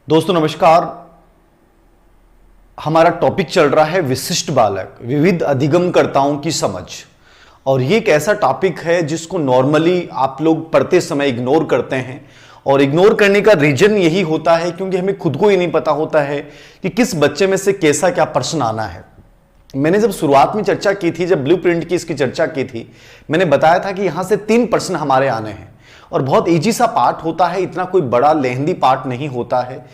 दोस्तों नमस्कार। हमारा टॉपिक चल रहा है विशिष्ट बालक, विविध अधिगमकर्ताओं की समझ। और ये एक ऐसा टॉपिक है जिसको नॉर्मली आप लोग पढ़ते समय इग्नोर करते हैं, और इग्नोर करने का रीजन यही होता है क्योंकि हमें खुद को ही नहीं पता होता है कि किस बच्चे में से कैसा क्या प्रश्न आना है। मैंने जब शुरुआत में चर्चा की थी, जब ब्लूप्रिंट की इसकी चर्चा की थी, मैंने बताया था कि यहां से 3 प्रश्न हमारे आने हैं और बहुत इजी सा पार्ट होता है, इतना कोई बड़ा लेंदी पार्ट नहीं होता है।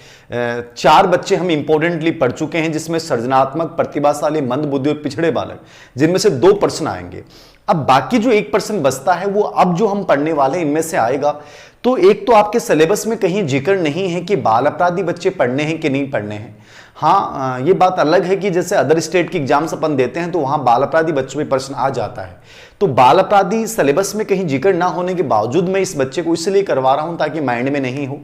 4 बच्चे हम इंपॉर्टेंटली पढ़ चुके हैं, जिसमें सृजनात्मक, प्रतिभाशाली, मंदबुद्धि और पिछड़े बालक, जिनमें से 2 प्रश्न आएंगे। अब बाकी जो 1 प्रश्न बचता है वो अब जो हम पढ़ने वाले इनमें से आएगा। तो एक तो आपके सिलेबस में कहीं जिक्र नहीं है कि बाल अपराधी बच्चे पढ़ने हैं कि नहीं पढ़ने हैं। हाँ, ये बात अलग है कि जैसे अदर स्टेट की एग्जाम्स अपन देते हैं तो वहां बाल अपराधी बच्चों में प्रश्न आ जाता है। तो बाल अपराधी सिलेबस में कहीं जिक्र ना होने के बावजूद मैं इस बच्चे को इसलिए करवा रहा हूं ताकि माइंड में नहीं हो।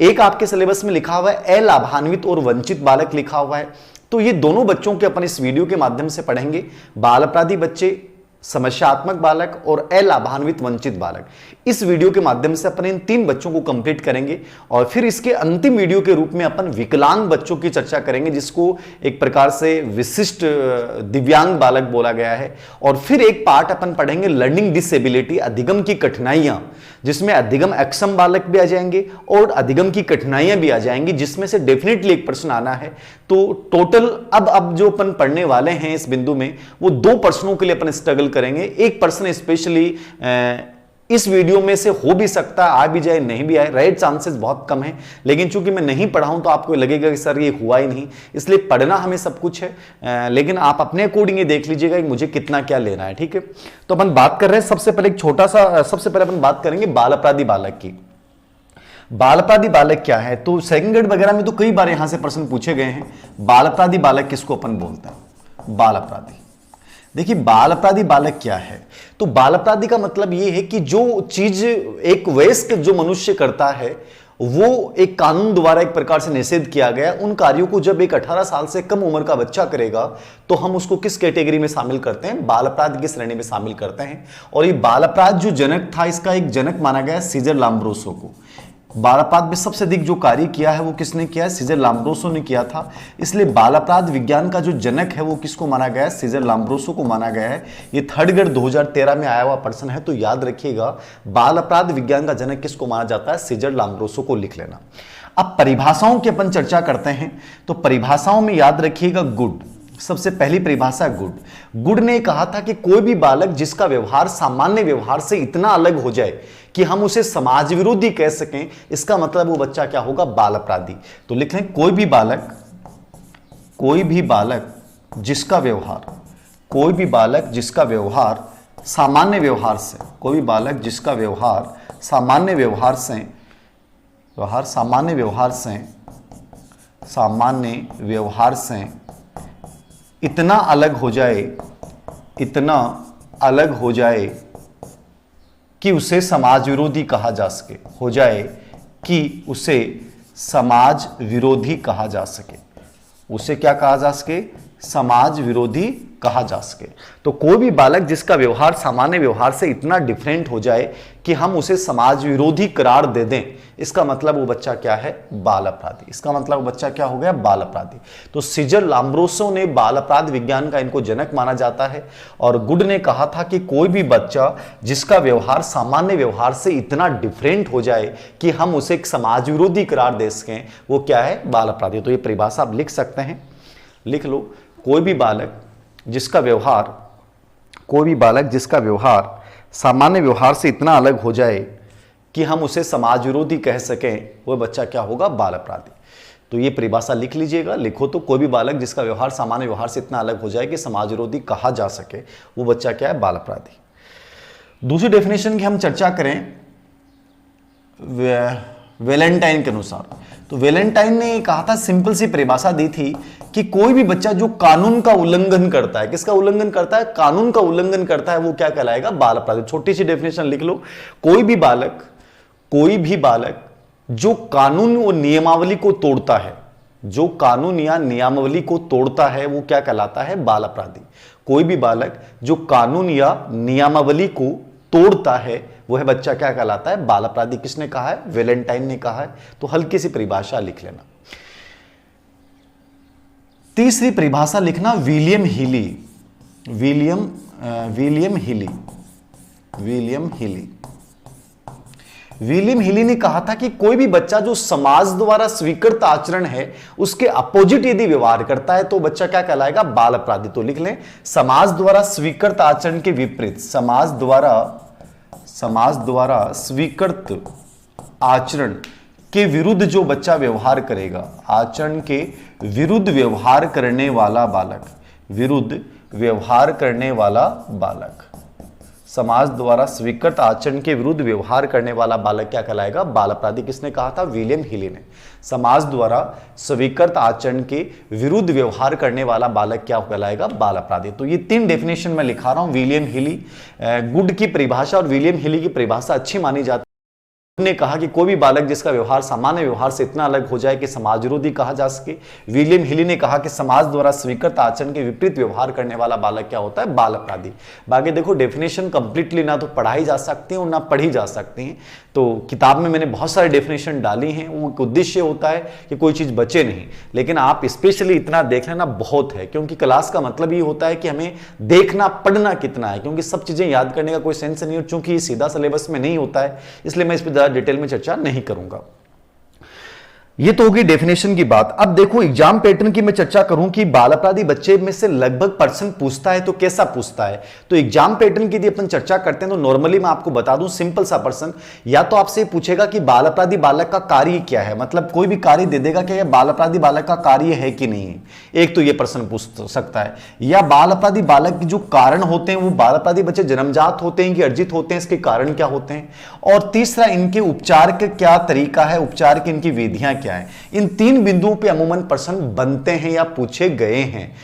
एक आपके सिलेबस में लिखा हुआ है अलाभान्वित और वंचित बालक लिखा हुआ है, तो ये दोनों बच्चों के अपन इस वीडियो के माध्यम से पढ़ेंगे। बाल अपराधी बच्चे, समस्यात्मक बालक और अलाभान्वित वंचित बालक। इस वीडियो के माध्यम से अपन इन 3 बच्चों को कंप्लीट करेंगे और फिर इसके अंतिम वीडियो के रूप में अपन विकलांग बच्चों की चर्चा करेंगे, जिसको एक प्रकार से विशिष्ट दिव्यांग बालक बोला गया है। और फिर एक पार्ट अपन पढ़ेंगे लर्निंग डिसेबिलिटी, अधिगम की कठिनाइयां, जिसमें अधिगम अक्षम बालक भी आ जाएंगे और अधिगम की कठिनाइयां भी आ जाएंगी, जिसमें से डेफिनेटली एक प्रश्न आना है। तो टोटल अब जो अपन पढ़ने वाले हैं इस बिंदु में, वो 2 प्रश्नों के लिए अपन स्ट्रगल करेंगे। एक प्रश्न स्पेशली इस वीडियो में से हो भी सकता है, आ भी जाए, नहीं भी आए, राइट चांसेस बहुत कम है। लेकिन चूंकि मैं नहीं पढ़ा हूं तो आपको लगेगा कि सर ये हुआ ही नहीं, इसलिए पढ़ना हमें सब कुछ है, लेकिन आप अपने अकॉर्डिंग ये देख लीजिएगा कि मुझे कितना क्या लेना है। ठीक है, तो अपन बात कर रहे हैं सबसे पहले एक छोटा सा, सबसे पहले अपन बात करेंगे बाल अपराधी बालक की। बाल अपराधी बालक क्या है? तो सेकंड ग्रेड वगैरह में तो कई बार यहां से प्रश्न पूछे गए हैं। बाल अपराधी बालक किसको अपन बोलते हैं? बाल अपराधी। देखिए, बाल अपराधी बालक क्या है? तो बाल अपराधी का मतलब यह है कि जो चीज एक वयस्क जो मनुष्य करता है वो एक कानून द्वारा एक प्रकार से निषेध किया गया, उन कार्यों को जब एक 18 साल से कम उम्र का बच्चा करेगा तो हम उसको किस कैटेगरी में शामिल करते हैं? बाल अपराध की श्रेणी में शामिल करते हैं। और ये बाल अपराध जो जनक था, इसका एक जनक माना गया सीजर लाम्ब्रोसो को। बाल अपराध में सबसे अधिक जो कार्य किया है वो किसने किया है? सीजर लाम्ब्रोसो ने किया था। इसलिए बाल अपराध विज्ञान का जो जनक है वो किसको माना गया है? सीजर लाम्ब्रोसो को माना गया है। ये 3rd ग्रेड 2013 में आया हुआ प्रश्न है, तो याद रखिएगा बाल अपराध विज्ञान का जनक किसको माना जाता है? सीजर लाम्ब्रोसो को लिख लेना। अब परिभाषाओं की अपन चर्चा करते हैं, तो परिभाषाओं में याद रखिएगा गुड। सबसे पहली परिभाषा गुड। गुड ने कहा था कि कोई भी बालक जिसका व्यवहार सामान्य व्यवहार से इतना अलग हो जाए कि हम उसे समाज विरोधी कह सकें, इसका मतलब वो बच्चा क्या होगा? बाल अपराधी। तो लिख लें, कोई भी बालक जिसका व्यवहार, कोई भी बालक जिसका व्यवहार सामान्य व्यवहार से, कोई भी बालक जिसका व्यवहार सामान्य व्यवहार से इतना अलग हो जाए कि उसे समाज विरोधी कहा जा सके, उसे क्या कहा जा सके? समाज विरोधी कहा जा सके। तो कोई भी बालक जिसका व्यवहार सामान्य व्यवहार से इतना डिफरेंट हो जाए कि हम उसे समाज विरोधी करार दे दें, इसका मतलब वो बच्चा क्या है? बाल अपराधी। इसका मतलब वो बच्चा क्या हो गया? बाल अपराधी। तो सीजर लाम्ब्रोसो ने बाल अपराध विज्ञान का इनको जनक माना जाता है। और गुड ने कहा था कि कोई भी बच्चा जिसका व्यवहार सामान्य व्यवहार से इतना डिफरेंट हो जाए कि हम उसे एक समाज विरोधी करार दे सकें, वो क्या है? बाल अपराधी। तो ये परिभाषा आप लिख सकते हैं, लिख लो। कोई भी बालक जिसका व्यवहार सामान्य व्यवहार से इतना अलग हो जाए कि हम उसे समाज विरोधी कह सकें, वह बच्चा क्या होगा? बाल अपराधी। तो ये परिभाषा लिख लीजिएगा, लिखो तो। कोई भी बालक जिसका व्यवहार सामान्य व्यवहार से इतना अलग हो जाए कि समाज विरोधी कहा जा सके, वो बच्चा क्या है? बाल अपराधी। दूसरी डेफिनेशन की हम चर्चा करें वेलेंटाइन के अनुसार। तो वेलेंटाइन ने कहा था, सिंपल सी परिभाषा दी थी कि कोई भी बच्चा जो कानून का उल्लंघन करता है, किसका उल्लंघन करता है? कानून का उल्लंघन करता है, वो क्या कहलाएगा? बाल अपराधी। छोटी सी डेफिनेशन लिख लो, कोई भी बालक जो कानून और नियमावली को तोड़ता है, जो कानून या नियमावली को तोड़ता है, वो क्या कहलाता है? बाल अपराधी। कोई भी बालक जो कानून या नियमावली को तोड़ता है वो है बच्चा क्या कहलाता है, बाल अपराधी। किसने कहा है, वैलेंटाइन ने कहा है। तो हल्की सी परिभाषा लिख लेना। तीसरी परिभाषा लिखना विलियम हीली। विलियम हीली ने कहा था कि कोई भी बच्चा जो समाज द्वारा स्वीकृत आचरण है उसके अपोजिट यदि व्यवहार करता है तो बच्चा क्या कहलाएगा, बाल अपराधी। तो लिख लें, समाज द्वारा स्वीकृत आचरण के विपरीत, समाज द्वारा स्वीकृत आचरण के विरुद्ध जो बच्चा व्यवहार करेगा, आचरण के विरुद्ध व्यवहार करने वाला बालक, समाज द्वारा स्वीकृत आचरण के विरुद्ध व्यवहार करने वाला बालक क्या कहलाएगा, बाल अपराधी। किसने कहा था, विलियम हीली ने। समाज द्वारा स्वीकृत आचरण के विरुद्ध व्यवहार करने वाला बालक क्या कहलाएगा, बाल अपराधी। तो ये 3 डेफिनेशन मैं लिखा रहा हूं। विलियम हीली, गुड की परिभाषा और विलियम हीली की परिभाषा अच्छी मानी जाती है। ने कहा कि कोई भी बालक जिसका व्यवहार सामान्य व्यवहार से इतना अलग हो जाए कि समाज विरोधी कहा जा सके। विलियम हीली ने कहा कि समाज द्वारा स्वीकृत आचरण के विपरीत व्यवहार करने वाला बालक क्या होता है, बाल अपराधी। बाकी देखो डेफिनेशन कंप्लीटली ना तो पढ़ाई जा सकती है और ना पढ़ी जा सकती है। तो किताब में मैंने बहुत सारे डेफिनेशन डाली हैं। वो उद्देश्य होता है कि कोई चीज बचे नहीं, लेकिन आप स्पेशली इतना देख लेना बहुत है, क्योंकि क्लास का मतलब ये होता है कि हमें देखना पढ़ना कितना है, क्योंकि सब चीजें याद करने का कोई सेंस नहीं है। चूंकि ये सीधा सिलेबस में नहीं होता है, इसलिए मैं इस पर डिटेल में चर्चा नहीं करूंगा। ये तो होगी डेफिनेशन की बात। अब देखो एग्जाम पैटर्न की मैं चर्चा करूं कि बाल अपराधी बच्चे में से लगभग पर्सन पूछता है तो कैसा पूछता है। तो एग्जाम पैटर्न की यदि अपन चर्चा करते हैं तो नॉर्मली मैं आपको बता दूं, सिंपल सा पर्सन या तो आपसे पूछेगा कि बाल अपराधी बालक का कार्य क्या है, मतलब कोई भी कार्य दे देगा कि यह बाल अपराधी बालक का कार्य है कि नहीं है। एक तो यह प्रश्न पूछ सकता है। या बाल अपराधी बालक के जो कारण होते हैं वो बाल अपराधी बच्चे जन्मजात होते हैं कि अर्जित होते हैं, इसके कारण क्या होते हैं। और तीसरा, इनके उपचार का क्या तरीका है, उपचार की इनकी विधियां क्या है। इन 3 बिंदुओं पे अमूमन प्रश्न बनते हैं या पूछे गए हैं।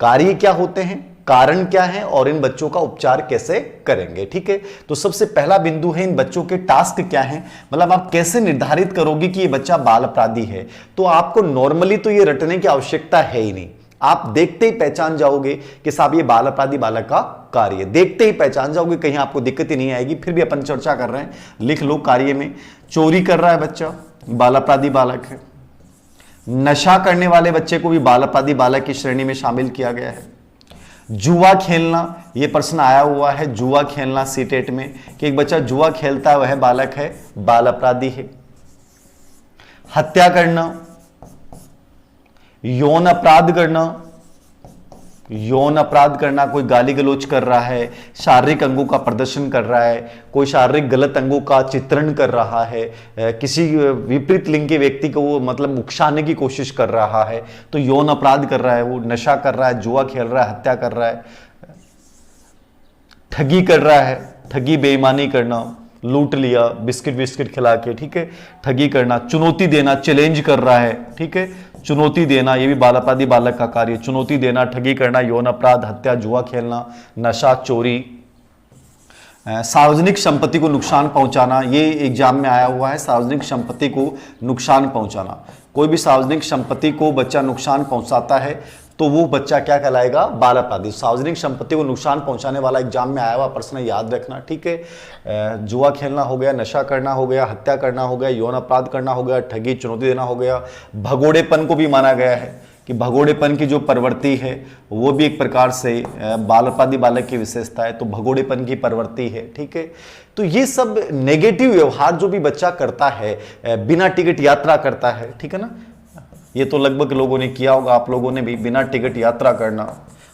कार्य क्या होते हैं, कारण क्या है और इन बच्चों का उपचार कैसे करेंगे। ठीक है, तो सबसे पहला बिंदु है इन बच्चों के टास्क क्या हैं, मतलब आप कैसे निर्धारित करोगे कि ये बच्चा बाल अपराधी है। तो आपको नॉर्मली तो ये रटने की आवश्यकता है ही नहीं, आप देखते ही पहचान जाओगे कि साहब ये बाल अपराधी बालक का कार्य, देखते ही पहचान जाओगे, कहीं आपको दिक्कत ही नहीं आएगी। फिर भी अपन चर्चा कर रहे हैं, लिख लो। कार्य में चोरी कर रहा है बच्चा, बाल अपराधी बालक है। नशा करने वाले बच्चे को भी बाल अपराधी बालक की श्रेणी में शामिल किया गया है। जुआ खेलना, यह प्रश्न आया हुआ है, जुआ खेलना सीटेट में कि एक बच्चा जुआ खेलता है वह बालक है, बाल अपराधी है। हत्या करना, यौन अपराध करना, कोई गाली गलौज कर रहा है, शारीरिक अंगों का प्रदर्शन कर रहा है, कोई शारीरिक गलत अंगों का चित्रण कर रहा है, किसी विपरीत लिंग के व्यक्ति को वो मतलब उकसाने की कोशिश कर रहा है, तो यौन अपराध कर रहा है वो। नशा कर रहा है, जुआ खेल रहा है, हत्या कर रहा है, ठगी कर रहा है, ठगी बेईमानी करना, लूट लिया बिस्किट बिस्किट खिला के, ठीक है, ठगी करना। चुनौती देना, चैलेंज कर रहा है, ठीक है, चुनौती देना, ये भी बाल अपराधी बालक का कार्य। चुनौती देना, ठगी करना, यौन अपराध, हत्या, जुआ खेलना, नशा, चोरी। सार्वजनिक संपत्ति को नुकसान पहुंचाना, ये एग्जाम में आया हुआ है, सार्वजनिक संपत्ति को नुकसान पहुंचाना। कोई भी सार्वजनिक संपत्ति को बच्चा नुकसान पहुंचाता है तो वो बच्चा क्या कहलाएगा, बाल अपराधी। सार्वजनिक संपत्ति को नुकसान पहुंचाने वाला एग्जाम में आया हुआ प्रश्न याद रखना, ठीक है। जुआ खेलना हो गया, नशा करना हो गया, हत्या करना हो गया, यौन अपराध करना हो गया, ठगी चुनौती देना हो गया। भगोड़ेपन को भी माना गया है कि भगोड़ेपन की जो प्रवृत्ति है वो भी एक प्रकार से बाल अपराधी बालक की विशेषता है, तो भगोड़ेपन की प्रवृत्ति है, ठीक है। तो ये सब नेगेटिव व्यवहार जो भी बच्चा करता है, बिना टिकट यात्रा करता है, ठीक है ना, ये तो लगभग लोगों ने किया होगा, आप लोगों ने भी बिना टिकट यात्रा करना,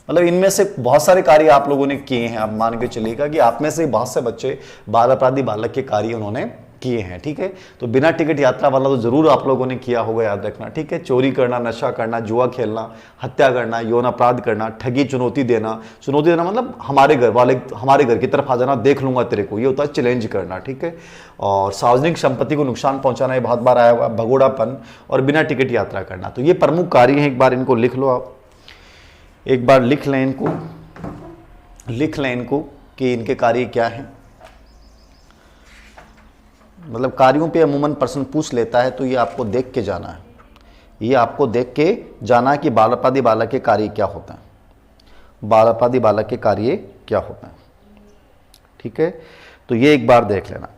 मतलब इनमें से बहुत सारे कार्य आप लोगों ने किए हैं। आप मान के चलिएगा कि आप में से बहुत से बच्चे बाल अपराधी बालक के कार्य उन्होंने किए हैं, ठीक है। तो बिना टिकट यात्रा वाला तो जरूर आप लोगों ने किया होगा, याद रखना, ठीक है। चोरी करना, नशा करना, जुआ खेलना, हत्या करना, यौन अपराध करना, ठगी, चुनौती देना मतलब हमारे घर वाले हमारे घर की तरफ आ जाना, देख लूंगा तेरे को, ये होता है चैलेंज करना, ठीक है। और सार्वजनिक संपत्ति को नुकसान पहुंचाना, ये बहुत बार आया हुआ, भगोड़ापन और बिना टिकट यात्रा करना। तो ये प्रमुख कार्य हैं, एक बार इनको लिख लो आप, एक बार लिख लें इनको कि इनके कार्य क्या हैं। मतलब कार्यों पे अमूमन प्रश्न पूछ लेता है, तो ये आपको देख के जाना है, ये आपको देख के जाना है कि बाल अपराधी बालक के कार्य क्या होता है, बाल अपराधी बालक के कार्य क्या होता है, ठीक है। तो ये एक बार देख लेना,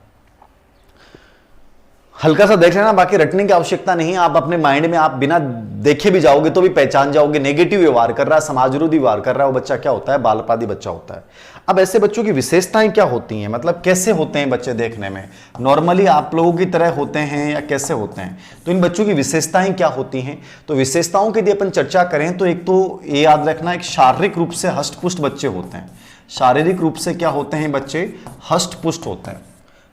हल्का सा देख लेना, बाकी रटने की आवश्यकता नहीं है। आप अपने माइंड में आप बिना देखे भी जाओगे तो भी पहचान जाओगे। नेगेटिव व्यवहार कर रहा है, समाज विरोधी व्यवहार कर रहा है, वो बच्चा क्या होता है? बाल अपराधी बच्चा होता है। अब ऐसे बच्चों की विशेषताएं क्या होती हैं, मतलब कैसे होते हैं बच्चे देखने में? नॉर्मली आप लोगों की तरह होते हैं या कैसे होते हैं? तो इन बच्चों की विशेषताएं क्या होती हैं? तो विशेषताओं की यदि अपन चर्चा करें तो एक तो ये याद रखना, एक शारीरिक रूप से हष्टपुष्ट बच्चे होते हैं। शारीरिक रूप से क्या होते हैं बच्चे? हष्टपुष्ट होते हैं,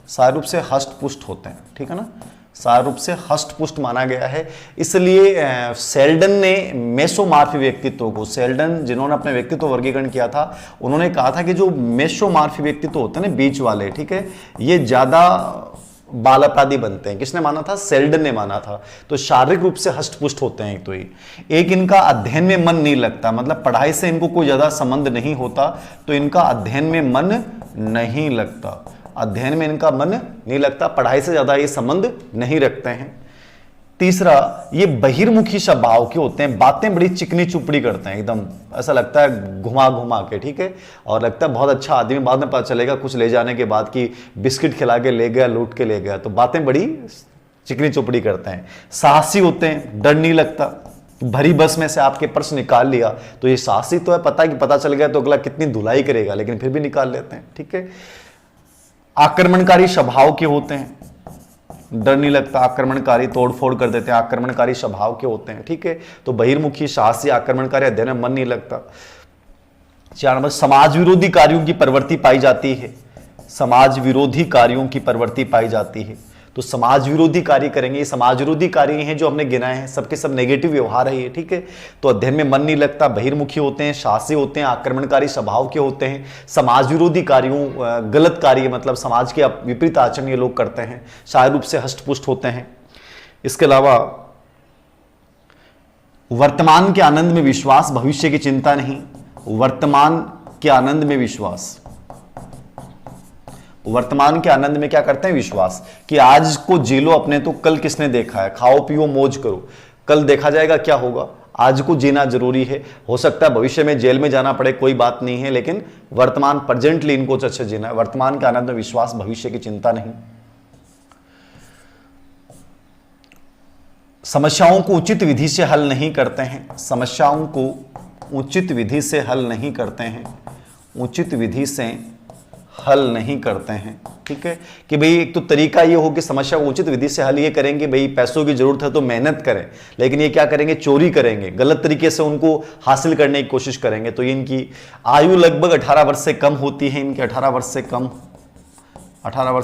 शारीरिक रूप से हष्टपुष्ट होते हैं, ठीक है ना? शारीरिक रूप से हष्टपुष्ट माना गया है। इसलिए सेल्डन ने मेसोमार्फी व्यक्तित्व को, सेल्डन जिन्होंने अपने व्यक्तित्व वर्गीकरण किया था, उन्होंने कहा था कि जो मेसोमार्फी व्यक्तित्व होते हैं ना, बीच वाले, ठीक है, ये ज्यादा बाल अपराधी बनते हैं। किसने माना था? सेल्डन ने माना था। तो शारीरिक रूप से हष्टपुष्ट होते हैं। तो एक इनका अध्ययन में मन नहीं लगता, मतलब पढ़ाई से इनको कोई ज्यादा संबंध नहीं होता, तो इनका अध्ययन में मन नहीं लगता, अध्ययन में इनका मन नहीं लगता, पढ़ाई से ज्यादा ये संबंध नहीं रखते हैं। तीसरा, ये बहिर्मुखी स्वभाव के होते हैं, बातें बड़ी चिकनी चुपड़ी करते हैं, एकदम ऐसा लगता है घुमा घुमा के, ठीक है, और लगता है बहुत अच्छा आदमी, बाद में पता चलेगा कुछ ले जाने के बाद कि बिस्किट खिला के ले गया, लूट के ले गया। तो बातें बड़ी चिकनी चुपड़ी करते हैं। साहसी होते हैं, डर नहीं लगता, भरी बस में से आपके पर्स निकाल लिया तो ये साहसी तो है, पता है कि पता चल गया तो अगला कितनी धुलाई करेगा, लेकिन फिर भी निकाल लेते हैं, ठीक है। आक्रमणकारी स्वभाव के होते हैं, डर नहीं लगता, आक्रमणकारी, तोड़फोड़ कर देते हैं, आक्रमणकारी स्वभाव के होते हैं, ठीक है। तो बहिर्मुखी, साहसी, आक्रमणकारी, अध्ययन में मन नहीं लगता। 4 नंबर, समाज विरोधी कार्यों की प्रवृत्ति पाई जाती है, समाज विरोधी कार्यों की प्रवृत्ति पाई जाती है। तो समाज विरोधी कार्य करेंगे, ये समाज विरोधी कार्य हैं जो हमने गिनाए हैं, सबके सब नेगेटिव व्यवहार है ये, ठीक है। तो अध्ययन में मन नहीं लगता, बहिर्मुखी होते हैं, साहसी होते हैं, आक्रमणकारी स्वभाव के होते हैं, समाज विरोधी कार्यों, गलत कार्य, मतलब समाज के विपरीत आचरण ये लोग करते हैं, शारीरिक रूप से हष्टपुष्ट होते हैं। इसके अलावा वर्तमान के आनंद में विश्वास, भविष्य की चिंता नहीं। वर्तमान के आनंद में विश्वास, वर्तमान के आनंद में क्या करते हैं? विश्वास, कि आज को जी लो अपने, तो कल किसने देखा है, खाओ पियो मौज करो, कल देखा जाएगा क्या होगा, आज को जीना जरूरी है। हो सकता है भविष्य में जेल में जाना पड़े, कोई बात नहीं है, लेकिन वर्तमान प्रेजेंटली इनको अच्छा जीना है। वर्तमान के आनंद में विश्वास, भविष्य की चिंता नहीं। समस्याओं को उचित विधि से हल नहीं करते हैं, समस्याओं को उचित विधि से हल नहीं करते हैं, उचित विधि से हल नहीं करते हैं, ठीक है। कि भाई एक तो तरीका ये हो कि समस्या को उचित विधि से हल ये करेंगे, भाई पैसों की जरूरत है तो मेहनत करें, लेकिन ये क्या करेंगे? चोरी करेंगे, गलत तरीके से उनको हासिल करने की कोशिश करेंगे। तो इनकी आयु लगभग 18 वर्ष से कम होती है, इनके 18 वर्ष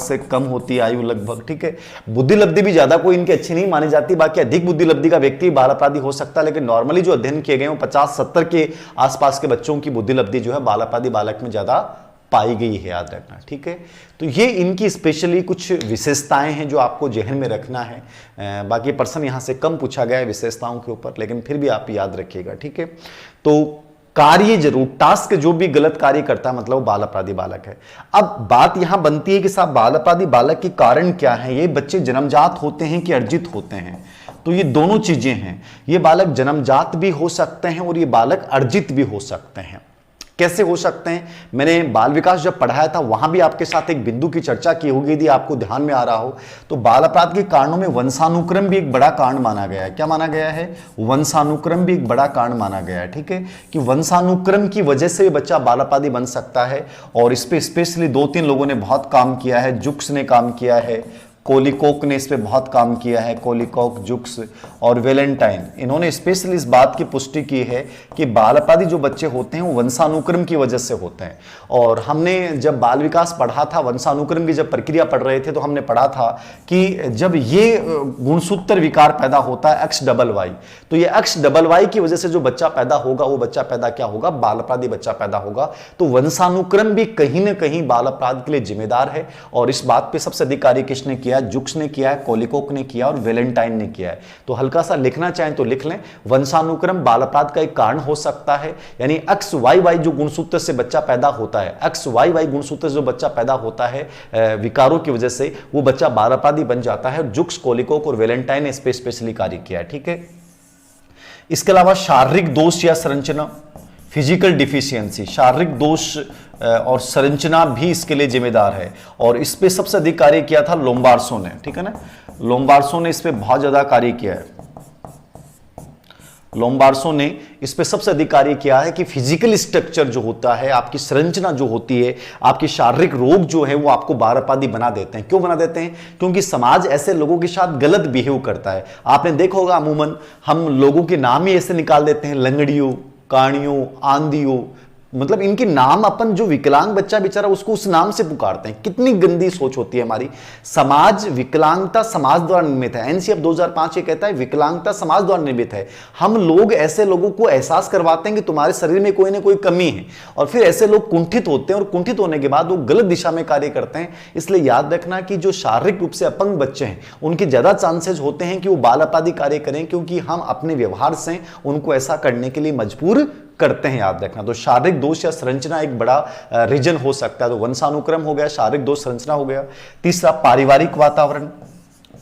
से कम होती है आयु लगभग, ठीक है। बुद्धि लब्धि भी ज्यादा कोई इनकी अच्छी नहीं मानी जाती, बाकी अधिक बुद्धि लब्धि का व्यक्ति बाल अपराधी हो सकता है, लेकिन नॉर्मली जो अध्ययन किए गए हैं 50-70 के आसपास के बच्चों की बुद्धि लब्धि जो है बाल अपराधी बालक में ज्यादा पाई गई है, याद रखना, ठीक है। तो ये इनकी स्पेशली कुछ विशेषताएं हैं जो आपको जहन में रखना है। बाकी पर्सन यहां से कम पूछा गया है विशेषताओं के ऊपर, लेकिन फिर भी आप याद रखिएगा, ठीक है। तो कार्य जरूर, टास्क जो भी गलत कार्य करता है मतलब वो बाल अपराधी बालक है। अब बात यहां बनती है कि साहब बाल अपराधी बालक के कारण क्या है? ये बच्चे जन्मजात होते हैं कि अर्जित होते हैं? तो ये दोनों चीजें हैं, ये बालक जन्मजात भी हो सकते हैं और ये बालक अर्जित भी हो सकते हैं। कैसे हो सकते हैं? मैंने बाल विकास जब पढ़ाया था वहां भी आपके साथ एक बिंदु की चर्चा की होगी, यदि आपको ध्यान में आ रहा हो तो बाल अपराध के कारणों में वंशानुक्रम भी एक बड़ा कारण माना गया है। क्या माना गया है? वंशानुक्रम भी एक बड़ा कारण माना गया है, ठीक है, कि वंशानुक्रम की वजह से बच्चा बाल अपराधी बन सकता है। और इस पे स्पेशली 2-3 लोगों ने बहुत काम किया है, जुक्स ने काम किया है, कोलिकोक ने इस पे बहुत काम किया है, कोलिकोक, जुक्स और वेलेंटाइन, इन्होंने स्पेशली इस बात की पुष्टि की है कि बाल अपराधी जो बच्चे होते हैं वो वंशानुक्रम की वजह से होते हैं। और हमने जब बाल विकास पढ़ा था, वंशानुक्रम की जब प्रक्रिया पढ़ रहे थे, तो हमने पढ़ा था कि जब ये गुणसूत्र विकार पैदा होता है XYY, तो ये XYY की वजह से जो बच्चा पैदा होगा वो बच्चा पैदा क्या होगा? बाल अपराधी बच्चा पैदा होगा। तो वंशानुक्रम भी कहीं ना कहीं बाल अपराध के लिए जिम्मेदार है। और इस बात पे सबसे अधिक कार्य किसने किया? जुक्स ने किया है, कोलिकोक ने किया और वेलेंटाइन ने किया है। तो हल्का सा लिखना चाहें तो लिख लें, वंशानुक्रम बाल अपराध का एक कारण हो सकता है। यानी XYY जो गुणसूत्र से बच्चा पैदा होता है, XYY गुणसूत्र से जो बच्चा पैदा होता है विकारों की वजह से, वो बच्चा बाल अपराधी बन जाता है। जुक्स, कोलिकोक और वेलेंटाइन ने इस पे स्पेशली कार्य किया है, ठीक है। इसके अलावा शारीरिक दोष या संरचना, फिजिकल डिफिशियंसी, शारीरिक दोष और संरचना भी इसके लिए जिम्मेदार है। और इस पे सबसे अधिक कार्य किया था लोम्बार्सो ने, ठीक है ना। लोम्बार्सो ने इस पे बहुत ज्यादा कार्य किया है। लोम्बार्सो ने इस पे सबसे अधिक कार्य किया है कि फिजिकल स्ट्रक्चर जो होता है, आपकी संरचना जो होती है, आपकी शारीरिक रोग जो है वो आपको बारापादी बना देते हैं। क्यों बना देते हैं? क्योंकि समाज ऐसे लोगों के साथ गलत बिहेव करता है। आपने देखा होगा अमूमन हम लोगों के नाम ही ऐसे निकाल देते हैं, लंगड़ियों, काणियों, आंधियों, मतलब इनके नाम अपन जो विकलांग बच्चा बेचारा उसको उस नाम से पुकारते हैं। कितनी गंदी सोच होती है हमारी। समाज, विकलांगता समाज द्वारा निर्मित है। एनसीएफ 2005 ये कहता है विकलांगता समाज द्वारा निर्मित है। हम लोग ऐसे लोगों को एहसास करवाते हैं कि तुम्हारे शरीर में कोई ना कोई कमी है, और फिर ऐसे लोग कुंठित होते हैं और कुंठित होने के बाद वो गलत दिशा में कार्य करते हैं। इसलिए याद रखना कि जो शारीरिक रूप से अपंग बच्चे हैं उनके ज्यादा चांसेस होते हैं कि वो बाल अपराधी कार्य करें, क्योंकि हम अपने व्यवहार से उनको ऐसा करने के लिए मजबूर करते हैं। याद रखना। तो शारीरिक दोष या संरचना एक बड़ा रीजन हो सकता है। तो वंशानुक्रम हो गया, शारीरिक दोष, संरचना हो गया। तीसरा पारिवारिक वातावरण।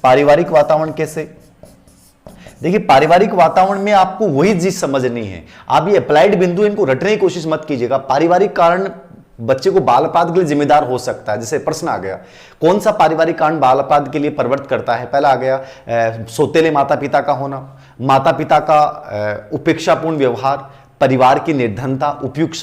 पारिवारिक वातावरण कैसे? देखिए, पारिवारिक वातावरण में आपको वही चीज समझनी है। आप ये अप्लाइड बिंदु इनको रटने की कोशिश मत कीजिएगा। पारिवारिक कारण बच्चे को बाल अपराध के लिए जिम्मेदार हो सकता है। जैसे प्रश्न आ गया, कौन सा पारिवारिक कारण बाल अपराध के लिए प्रवृत्त करता है? पहला आ गया सौतेले माता पिता का होना, माता पिता का उपेक्षापूर्ण व्यवहार, परिवार की निर्धनता, उपयुक्त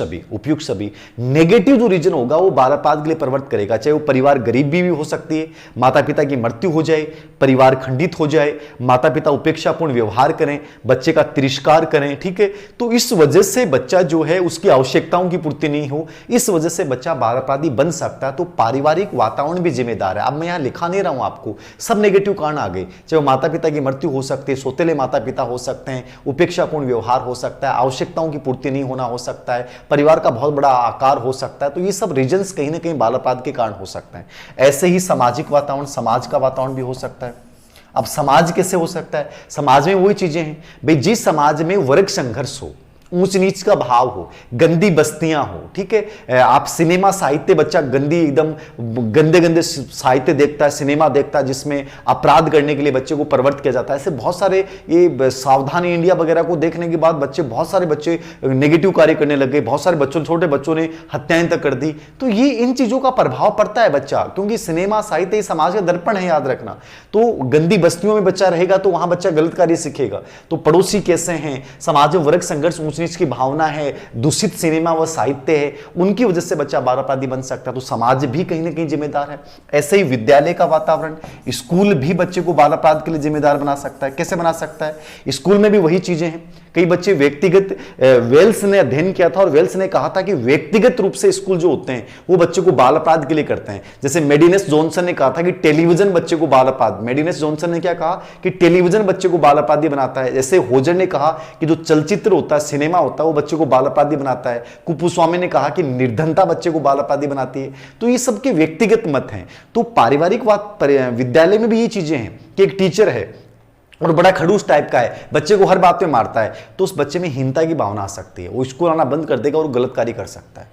सभी। नेगेटिव जो रीजन होगा वो बाल अपराध के लिए प्रवृत्त करेगा। चाहे वो परिवार गरीब भी हो सकती है, माता पिता की मृत्यु हो जाए, परिवार खंडित हो जाए, माता पिता उपेक्षापूर्ण व्यवहार करें, बच्चे का तिरस्कार करें, ठीक है। तो इस वजह से बच्चा जो है उसकी आवश्यकताओं की पूर्ति नहीं हो, इस वजह से बच्चा बाल अपराधी बन सकता है। तो पारिवारिक वातावरण भी जिम्मेदार है। अब मैं यहां लिखा नहीं रहा हूं आपको, सब नेगेटिव कारण आ गए। चाहे वो माता पिता की मृत्यु हो सकती है, सौतेले माता पिता हो सकते हैं, उपेक्षापूर्ण व्यवहार हो सकता है, आवश्यकताओं की पूर्ति नहीं होना हो सकता है, परिवार का बहुत बड़ा आकार हो सकता है। तो ये सब रीजंस कहीं ना कहीं बाल अपराध के कारण हो सकते हैं। ऐसे ही सामाजिक वातावरण, समाज का वातावरण भी हो सकता है। अब समाज कैसे हो सकता है? समाज में वही चीजें हैं भाई, जिस समाज में वर्ग संघर्ष हो, ऊंच नीच का भाव हो, गंदी बस्तियां हो, ठीक है। आप सिनेमा साहित्य, बच्चा गंदी एकदम गंदे गंदे साहित्य देखता है, सिनेमा देखता है जिसमें अपराध करने के लिए बच्चे को प्रवृत्त किया जाता है। ऐसे बहुत सारे, ये सावधान इंडिया वगैरह को देखने के बाद बहुत सारे बच्चे नेगेटिव कार्य करने लग गए। बहुत सारे बच्चों, छोटे बच्चों ने हत्याएं तक कर दी। तो ये इन चीजों का प्रभाव पड़ता है बच्चा, क्योंकि सिनेमा साहित्य समाज का दर्पण है, याद रखना। तो गंदी बस्तियों में बच्चा रहेगा तो वहां बच्चा गलत कार्य सीखेगा। तो पड़ोसी कैसे हैं, समाज में वर्ग संघर्ष, ऊंच नीच की भावना है, दूषित सिनेमा व साहित्य है, उनकी वजह से बच्चा बाल अपराधी बन सकता है। तो समाज भी कहीं ना कहीं जिम्मेदार है। ऐसे ही विद्यालय का वातावरण, स्कूल भी बच्चे को बाल अपराध के लिए जिम्मेदार बना सकता है। कैसे बना सकता है? स्कूल में भी वही चीजें हैं। कई बच्चे व्यक्तिगत, वेल्स ने अध्ययन किया था और वेल्स ने कहा था कि व्यक्तिगत रूप से स्कूल जो होते हैं वो बच्चे को बाल अपराध के लिए करते हैं। जैसे मेडिनेस जॉनसन ने कहा था कि टेलीविजन बच्चे को बाल अपराध, मेडिनेस जॉनसन ने क्या कहा कि टेलीविजन बच्चे को बाल अपराधी बनाता है। जैसे होजर ने कहा कि जो चलचित्र होता है, सिनेमा होता है, वो बच्चे को बाल अपराधी बनाता है। कुपुस्वामी ने कहा कि निर्धनता बच्चे को बाल अपराधी बनाती है। तो ये सबके व्यक्तिगत मत हैं। तो पारिवारिक विद्यालय में भी ये चीजें हैं कि एक टीचर है और बड़ा खड़ूस टाइप का है, बच्चे को हर बात में मारता है, तो उस बच्चे में हीनता की भावना आ सकती है। वो स्कूल आना बंद कर देगा और गलत कार्य कर सकता है।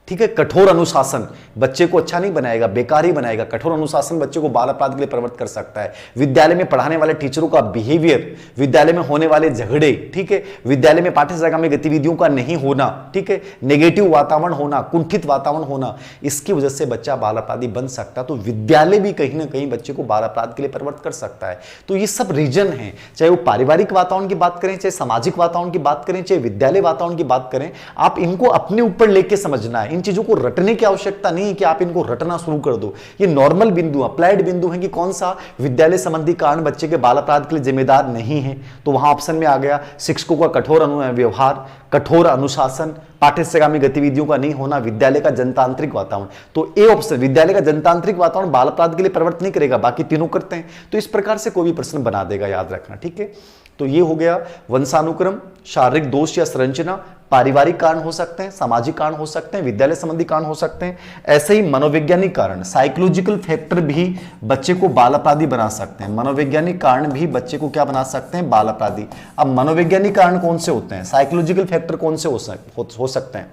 ठीक है। कठोर अनुशासन बच्चे को अच्छा नहीं बनाएगा, बेकार ही बनाएगा। कठोर अनुशासन बच्चे को बाल अपराध के लिए प्रवृत्त कर सकता है। विद्यालय में पढ़ाने वाले टीचरों का बिहेवियर, विद्यालय में होने वाले झगड़े, ठीक है, विद्यालय में पाठ्यक्रम में गतिविधियों का नहीं होना, ठीक है, नेगेटिव वातावरण होना, कुंठित वातावरण होना, इसकी वजह से बच्चा बाल अपराधी बन सकता है। तो विद्यालय भी कहीं ना कहीं बच्चे को बाल अपराध के लिए प्रवृत्त कर सकता है। तो ये सब रीजन है, चाहे वो पारिवारिक वातावरण की बात करें, चाहे सामाजिक वातावरण की बात करें, चाहे विद्यालय वातावरण की बात करें, आप इनको अपने ऊपर लेके समझना है। इन चीजों को रटने की आवश्यकता नहीं है कि आप इनको रटना शुरू कर दो। ये नॉर्मल बिंदु, अप्लाइड बिंदु है कि कौन सा विद्यालय संबंधी कारण बच्चे के बाल अपराध के लिए जिम्मेदार नहीं है। तो वहां ऑप्शन में आ गया शिक्षकों का कठोर व्यवहार, कठोर अनुशासन, पाठ्यक्रम में गतिविधियों का नहीं होना, विद्यालय का जनतांत्रिक वातावरण। तो ए ऑप्शन, विद्यालय का जनतांत्रिक वातावरण बाल अपराध के लिए प्रवृत्त नहीं करेगा, बाकी तीनों करते हैं। तो इस प्रकार से कोई भी प्रश्न बना देगा, याद रखना। ठीक है। तो ये हो गया वंशानुक्रम, शारीरिक दोष या संरचना, पारिवारिक कारण हो सकते हैं, सामाजिक कारण हो सकते हैं, विद्यालय संबंधी कारण हो सकते हैं। ऐसे ही मनोवैज्ञानिक कारण, साइकोलॉजिकल फैक्टर भी बच्चे को बाल अपराधी बना सकते हैं। मनोवैज्ञानिक कारण भी बच्चे को क्या बना सकते हैं? बाल अपराधी। अब मनोवैज्ञानिक कारण कौन से होते हैं, साइकोलॉजिकल फैक्टर कौन से हो सकते हैं?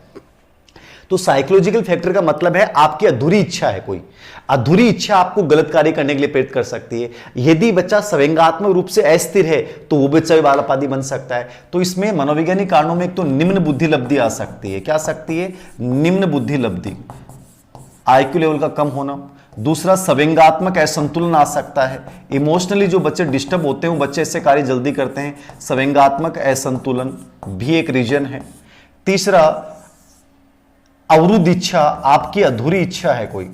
तो साइकोलॉजिकल फैक्टर का मतलब है आपकी अधूरी इच्छा है, कोई अधूरी इच्छा आपको गलत कार्य करने के लिए प्रेरित कर सकती है। यदि बच्चा संवेगात्मक रूप से अस्थिर है तो वो बच्चा भी बाल अपराधी बन सकता है। तो इसमें मनोवैज्ञानिक कारणों में एक तो निम्न बुद्धि लब्धि आ सकती है। क्या आ सकती है? निम्न बुद्धि लब्धि, आईक्यू लेवल का कम होना। दूसरा, संवेगात्मक असंतुलन आ सकता है। इमोशनली जो बच्चे डिस्टर्ब होते हैं वो बच्चे ऐसे कार्य जल्दी करते हैं। संवेगात्मक असंतुलन भी एक रीजन है। तीसरा, अवरुद्ध इच्छा, आपकी अधूरी इच्छा है कोई,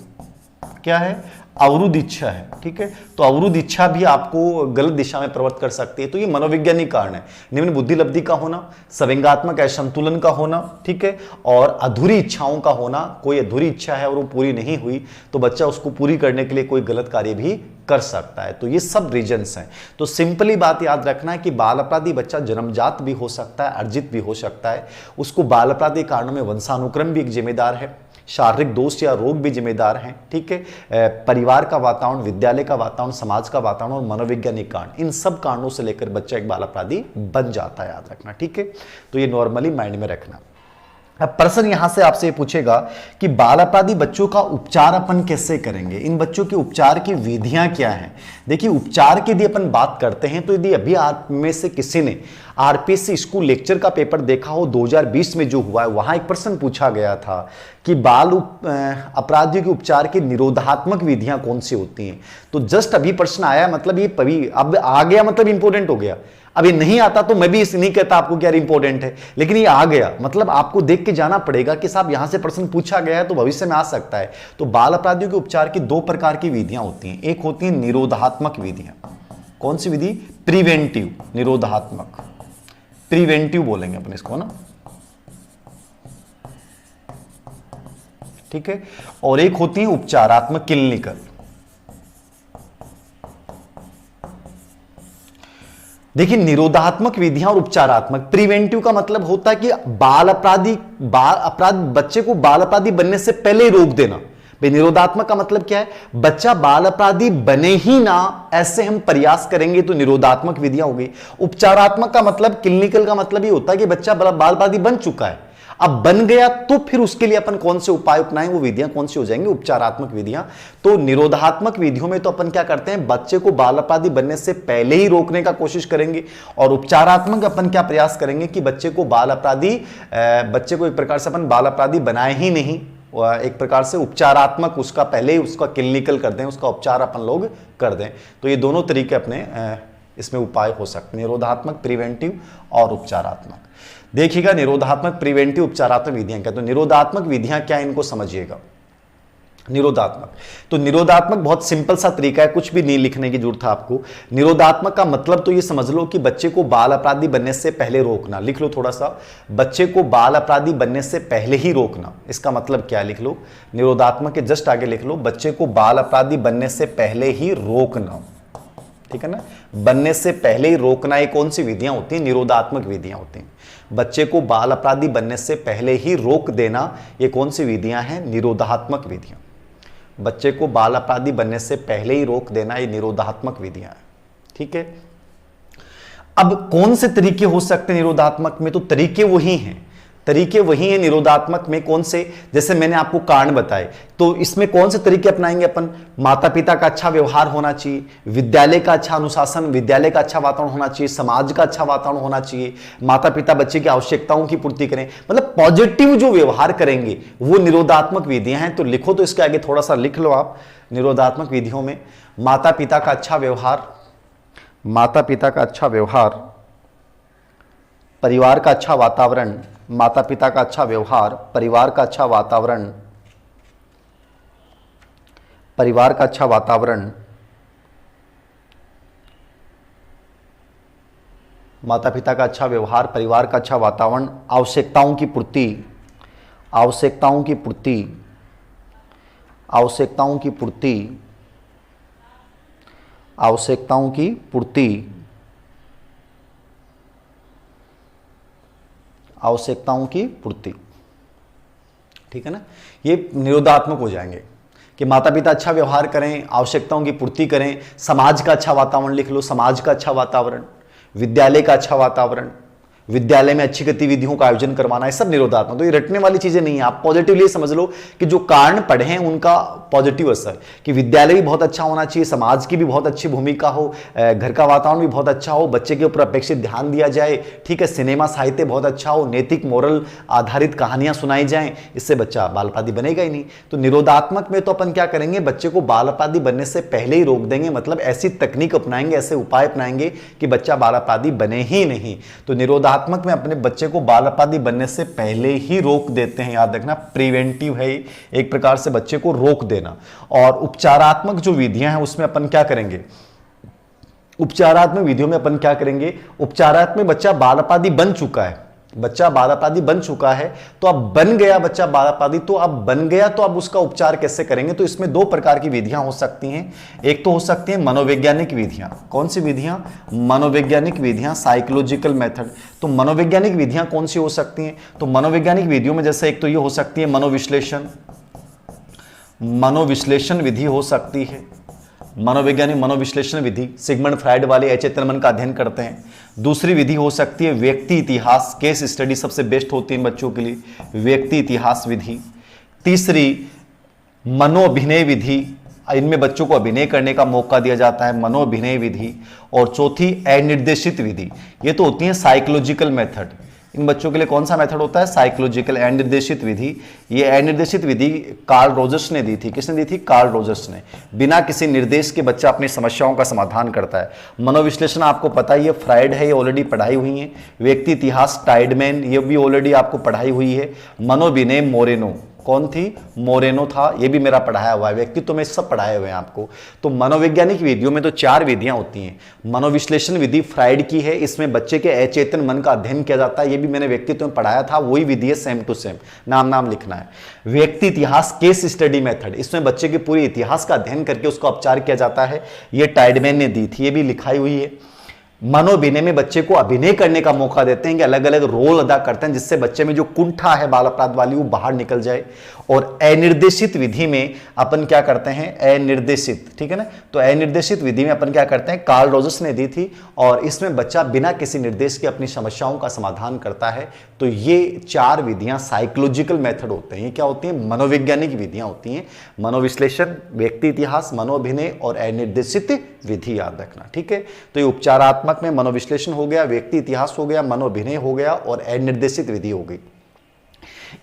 क्या है? अवरुद्ध इच्छा है। ठीक है, तो अवरुद्ध इच्छा भी आपको गलत दिशा में प्रवृत्त कर सकती है। तो ये मनोवैज्ञानिक कारण है, निम्न बुद्धि लब्धि का होना, संवेगात्मक असंतुलन का होना, ठीक है, और अधूरी इच्छाओं का होना। कोई अधूरी इच्छा है और वो पूरी नहीं हुई तो बच्चा उसको पूरी करने के लिए कोई गलत कार्य भी कर सकता है। तो ये सब रीजंस हैं। तो सिंपली बात याद रखना है कि बाल अपराधी बच्चा जन्मजात भी हो सकता है, अर्जित भी हो सकता है। उसको बाल अपराधी कारणों में वंशानुक्रम भी एक जिम्मेदार है, शारीरिक दोष या रोग भी जिम्मेदार हैं। ठीक है, परिवार का वातावरण, विद्यालय का वातावरण, समाज का वातावरण और मनोवैज्ञानिक कारण, इन सब कारणों से लेकर बच्चा एक बाल अपराधी बन जाता है, याद रखना। ठीक है, तो ये नॉर्मली माइंड में रखना। अब प्रश्न यहां से आपसे पूछेगा कि बाल अपराधी बच्चों का उपचार अपन कैसे करेंगे, इन बच्चों के उपचार की विधियां क्या हैं। देखिए, उपचार की यदि अपन बात करते हैं तो यदि अभी आप में से किसी ने आरपीएससी स्कूल लेक्चर का पेपर देखा हो 2020 में जो हुआ है, वहां एक प्रश्न पूछा गया था कि बाल अपराधियों के उपचार की निरोधात्मक विधियां कौन सी होती हैं। तो जस्ट अभी प्रश्न आया, मतलब ये अभी अब आ गया, मतलब इंपॉर्टेंट हो गया। अभी नहीं आता तो मैं भी इस नहीं कहता आपको क्या इंपॉर्टेंट है, लेकिन ये आ गया, मतलब आपको देख के जाना पड़ेगा कि साहब यहां से प्रश्न पूछा गया है तो भविष्य में आ सकता है। तो बाल अपराधियों के उपचार की दो प्रकार की विधियां होती हैं। एक होती है निरोधात्मक विधियां। कौन सी विधि? प्रिवेंटिव, निरोधात्मक, प्रिवेंटिव बोलेंगे अपन इसको ना। ठीक है, और एक होती है उपचारात्मक, क्लिनिकल। देखिए, निरोधात्मक विधियां और उपचारात्मक। प्रिवेंटिव का मतलब होता है कि बाल अपराध बच्चे को बाल अपराधी बनने से पहले ही रोक देना। भाई, निरोधात्मक का मतलब क्या है? बच्चा बाल अपराधी बने ही ना, ऐसे हम प्रयास करेंगे तो निरोधात्मक विधियां होगी। उपचारात्मक का मतलब, क्लिनिकल का मतलब ये होता है कि बच्चा बाल अपराधी बन चुका है, अब बन गया तो फिर उसके लिए अपन कौन से उपाय अपनाएं, वो विधियां कौन सी हो जाएंगी? उपचारात्मक विधियां। तो निरोधात्मक विधियों में तो अपन क्या करते हैं, बच्चे को बाल अपराधी बनने से पहले ही रोकने का कोशिश करेंगे। और उपचारात्मक अपन क्या प्रयास करेंगे कि बच्चे को एक प्रकार से अपन बाल अपराधी बनाए ही नहीं, एक प्रकार से उपचारात्मक उसका पहले ही उसका क्लिनिकल कर दें, उसका उपचार अपन लोग कर दें। तो ये दोनों तरीके अपने इसमें उपाय हो सकते हैं, निरोधात्मक, प्रिवेंटिव और उपचारात्मक। देखिएगा, निरोधात्मक, प्रिवेंटिव, उपचारात्मक विधियां क्या। तो निरोधात्मक विधियां क्या, इनको समझिएगा। निरोधात्मक, तो निरोधात्मक बहुत सिंपल सा तरीका है, कुछ भी नहीं लिखने की जरूरत है आपको। निरोधात्मक का मतलब तो ये समझ लो कि बच्चे को बाल अपराधी बनने से पहले रोकना। लिख लो थोड़ा सा, बच्चे को बाल अपराधी बनने से पहले ही रोकना। इसका मतलब क्या है, लिख लो, निरोधात्मक के जस्ट आगे लिख लो, बच्चे को बाल अपराधी बनने से पहले ही रोकना। ठीक है ना, बनने से पहले ही रोकना। ये कौन सी विधियां होती हैं? निरोधात्मक विधियां होती हैं। बच्चे को बाल अपराधी बनने से पहले ही रोक देना, ये कौन सी विधियां हैं? निरोधात्मक विधियां। बच्चे को बाल अपराधी बनने से पहले ही रोक देना, ये निरोधात्मक विधियां हैं। ठीक है, अब कौन से तरीके हो सकते हैं निरोधात्मक में? तो तरीके वही हैं, निरोधात्मक में। कौन से? जैसे मैंने आपको कारण बताए, तो इसमें कौन से तरीके अपनाएंगे अपन? माता पिता का अच्छा व्यवहार होना चाहिए, विद्यालय का अच्छा अनुशासन, विद्यालय का अच्छा वातावरण होना चाहिए, समाज का अच्छा वातावरण होना चाहिए, माता पिता बच्चे की आवश्यकताओं की पूर्ति करें, मतलब पॉजिटिव जो व्यवहार करेंगे वो निरोधात्मक विधियां हैं। तो लिखो, तो इसके आगे थोड़ा सा लिख लो आप। निरोधात्मक विधियों में माता पिता का अच्छा व्यवहार, परिवार का अच्छा वातावरण, माता पिता का अच्छा व्यवहार, परिवार का अच्छा वातावरण, माता पिता का अच्छा व्यवहार, परिवार का अच्छा वातावरण, आवश्यकताओं की पूर्ति, ठीक है ना, ये निरोधात्मक हो जाएंगे कि माता पिता अच्छा व्यवहार करें, आवश्यकताओं की पूर्ति करें, समाज का अच्छा वातावरण लिख लो, समाज का अच्छा वातावरण, विद्यालय का अच्छा वातावरण, विद्यालय में अच्छी गतिविधियों का आयोजन करवाना, है सब निरोधात्मक। तो ये रटने वाली चीजें नहीं है, आप पॉजिटिवली समझ लो कि जो कारण पढ़े हैं उनका पॉजिटिव असर, कि विद्यालय भी बहुत अच्छा होना चाहिए, समाज की भी बहुत अच्छी भूमिका हो, घर का वातावरण भी बहुत अच्छा हो, बच्चे के ऊपर अपेक्षित ध्यान दिया जाए, ठीक है, सिनेमा साहित्य बहुत अच्छा हो, नैतिक मोरल आधारित कहानियां सुनाई जाएं, इससे बच्चा बाल अपराधी बनेगा ही नहीं। तो निरोधात्मक में तो अपन क्या करेंगे, बच्चे को बाल अपराधी बनने से पहले ही रोक देंगे, मतलब ऐसी तकनीक अपनाएंगे, ऐसे उपाय अपनाएंगे कि बच्चा बाल अपराधी बने ही नहीं। तो निरोधात्मक में अपने बच्चे को बाल अपराधी बनने से पहले ही रोक देते हैं, याद रखना, प्रिवेंटिव है एक प्रकार से बच्चे को रोक देना। और उपचारात्मक जो विधियां हैं उसमें अपन क्या करेंगे, उपचारात्मक विधियों में अपन क्या करेंगे, उपचारात्मक बच्चा बाल अपराधी बन चुका है, बच्चा बाल अपराधी बन चुका है, तो अब बन गया बच्चा बाल अपराधी, तो अब बन गया तो अब उसका उपचार कैसे करेंगे। तो इसमें दो प्रकार की विधियां हो सकती हैं। एक तो हो सकती है मनोवैज्ञानिक विधियां। कौन सी विधियां, मनोवैज्ञानिक विधियां, साइकोलॉजिकल मेथड। तो मनोवैज्ञानिक विधियां कौन सी हो सकती हैं, तो मनोवैज्ञानिक विधियों में जैसे एक तो ये हो सकती है मनोविश्लेषण, मनोविश्लेषण विधि हो सकती है, मनोवैज्ञानिक मनोविश्लेषण विधि, सिगमंड फ्राइड वाले अचेतन मन का अध्ययन करते हैं। दूसरी विधि हो सकती है व्यक्ति इतिहास, केस स्टडी सबसे बेस्ट होती है बच्चों के लिए, व्यक्ति इतिहास विधि। तीसरी मनोअभिनय विधि, इनमें बच्चों को अभिनय करने का मौका दिया जाता है, मनोअभिनय विधि। और चौथी अनिर्देशित विधि, ये तो होती है साइकोलॉजिकल मेथड। इन बच्चों के लिए कौन सा मेथड होता है, साइकोलॉजिकल अनिर्देशित विधि। ये अनिर्देशित विधि कार्ल रोजर्स ने दी थी। किसने दी थी, कार्ल रोजर्स ने। बिना किसी निर्देश के बच्चा अपनी समस्याओं का समाधान करता है। मनोविश्लेषण आपको पता ही है, फ्राइड है, ये ऑलरेडी पढ़ाई हुई है। व्यक्ति इतिहास टाइडमैन, ये भी ऑलरेडी आपको पढ़ाई हुई है। मनोविनय मोरेनो, कौन थी, मोरेनो था, ये भी मेरा पढ़ाया हुआ है। व्यक्तित्व में सब पढ़ाए हुए हैं आपको। तो मनोवैज्ञानिक विधियों में तो 4 विधियां होती हैं। मनोविश्लेषण विधि फ्राइड की है, इसमें बच्चे के अचेतन मन का अध्ययन किया जाता है, ये भी मैंने व्यक्तित्व में पढ़ाया था, वही विधि है, सेम टू सेम, नाम लिखना है। व्यक्ति इतिहास केस स्टडी मेथड, इसमें बच्चे के पूरे इतिहास का अध्ययन करके उसका उपचार किया जाता है, ये टाइडमैन ने दी थी, ये भी लिखाई हुई है। मनोअभिनय में बच्चे को अभिनय करने का मौका देते हैं कि अलग अलग रोल अदा करते हैं, जिससे बच्चे में जो कुंठा है बाल अपराध वाली वो बाहर निकल जाए। और अनिर्देशित विधि में अपन क्या करते हैं, अनिर्देशित, ठीक है ना, तो अनिर्देशित विधि में अपन क्या करते हैं, कार्ल रोजर्स ने दी थी, और इसमें बच्चा बिना किसी निर्देश के अपनी समस्याओं का समाधान करता है। तो ये 4 विधियां साइकोलॉजिकल मेथड होते हैं। ये क्या होती हैं, मनोवैज्ञानिक विधियां होती हैं। मनोविश्लेषण, व्यक्ति इतिहास, मनोअभिनय और अनिर्देशित विधि, याद रखना, ठीक है। तो ये उपचारात्मक में मनोविश्लेषण हो गया, व्यक्ति इतिहास हो गया, मनोअभिनय हो गया और अनिर्देशित विधि हो गई।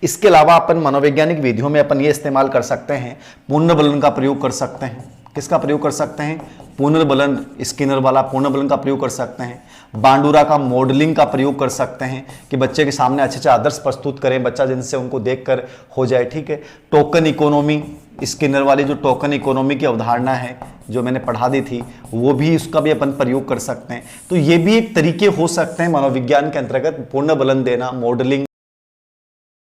इसके अलावा अपन मनोवैज्ञानिक विधियों में अपन ये इस्तेमाल कर सकते हैं, पुनर्बलन का प्रयोग कर सकते हैं। किसका प्रयोग कर सकते हैं, पुनर्बलन, स्किनर वाला पुनर्बलन का प्रयोग कर सकते हैं। बांडुरा का मॉडलिंग का प्रयोग कर सकते हैं कि बच्चे के सामने अच्छे आदर्श प्रस्तुत करें बच्चा, जिनसे उनको देखकर हो जाए, ठीक है। टोकन इकोनॉमी, स्किनर वाली जो टोकन इकोनॉमी की अवधारणा है जो मैंने पढ़ा दी थी, वो भी, उसका भी अपन प्रयोग कर सकते हैं। तो ये भी एक तरीके हो सकते हैं मनोविज्ञान के अंतर्गत, पुनर्बलन देना, मॉडलिंग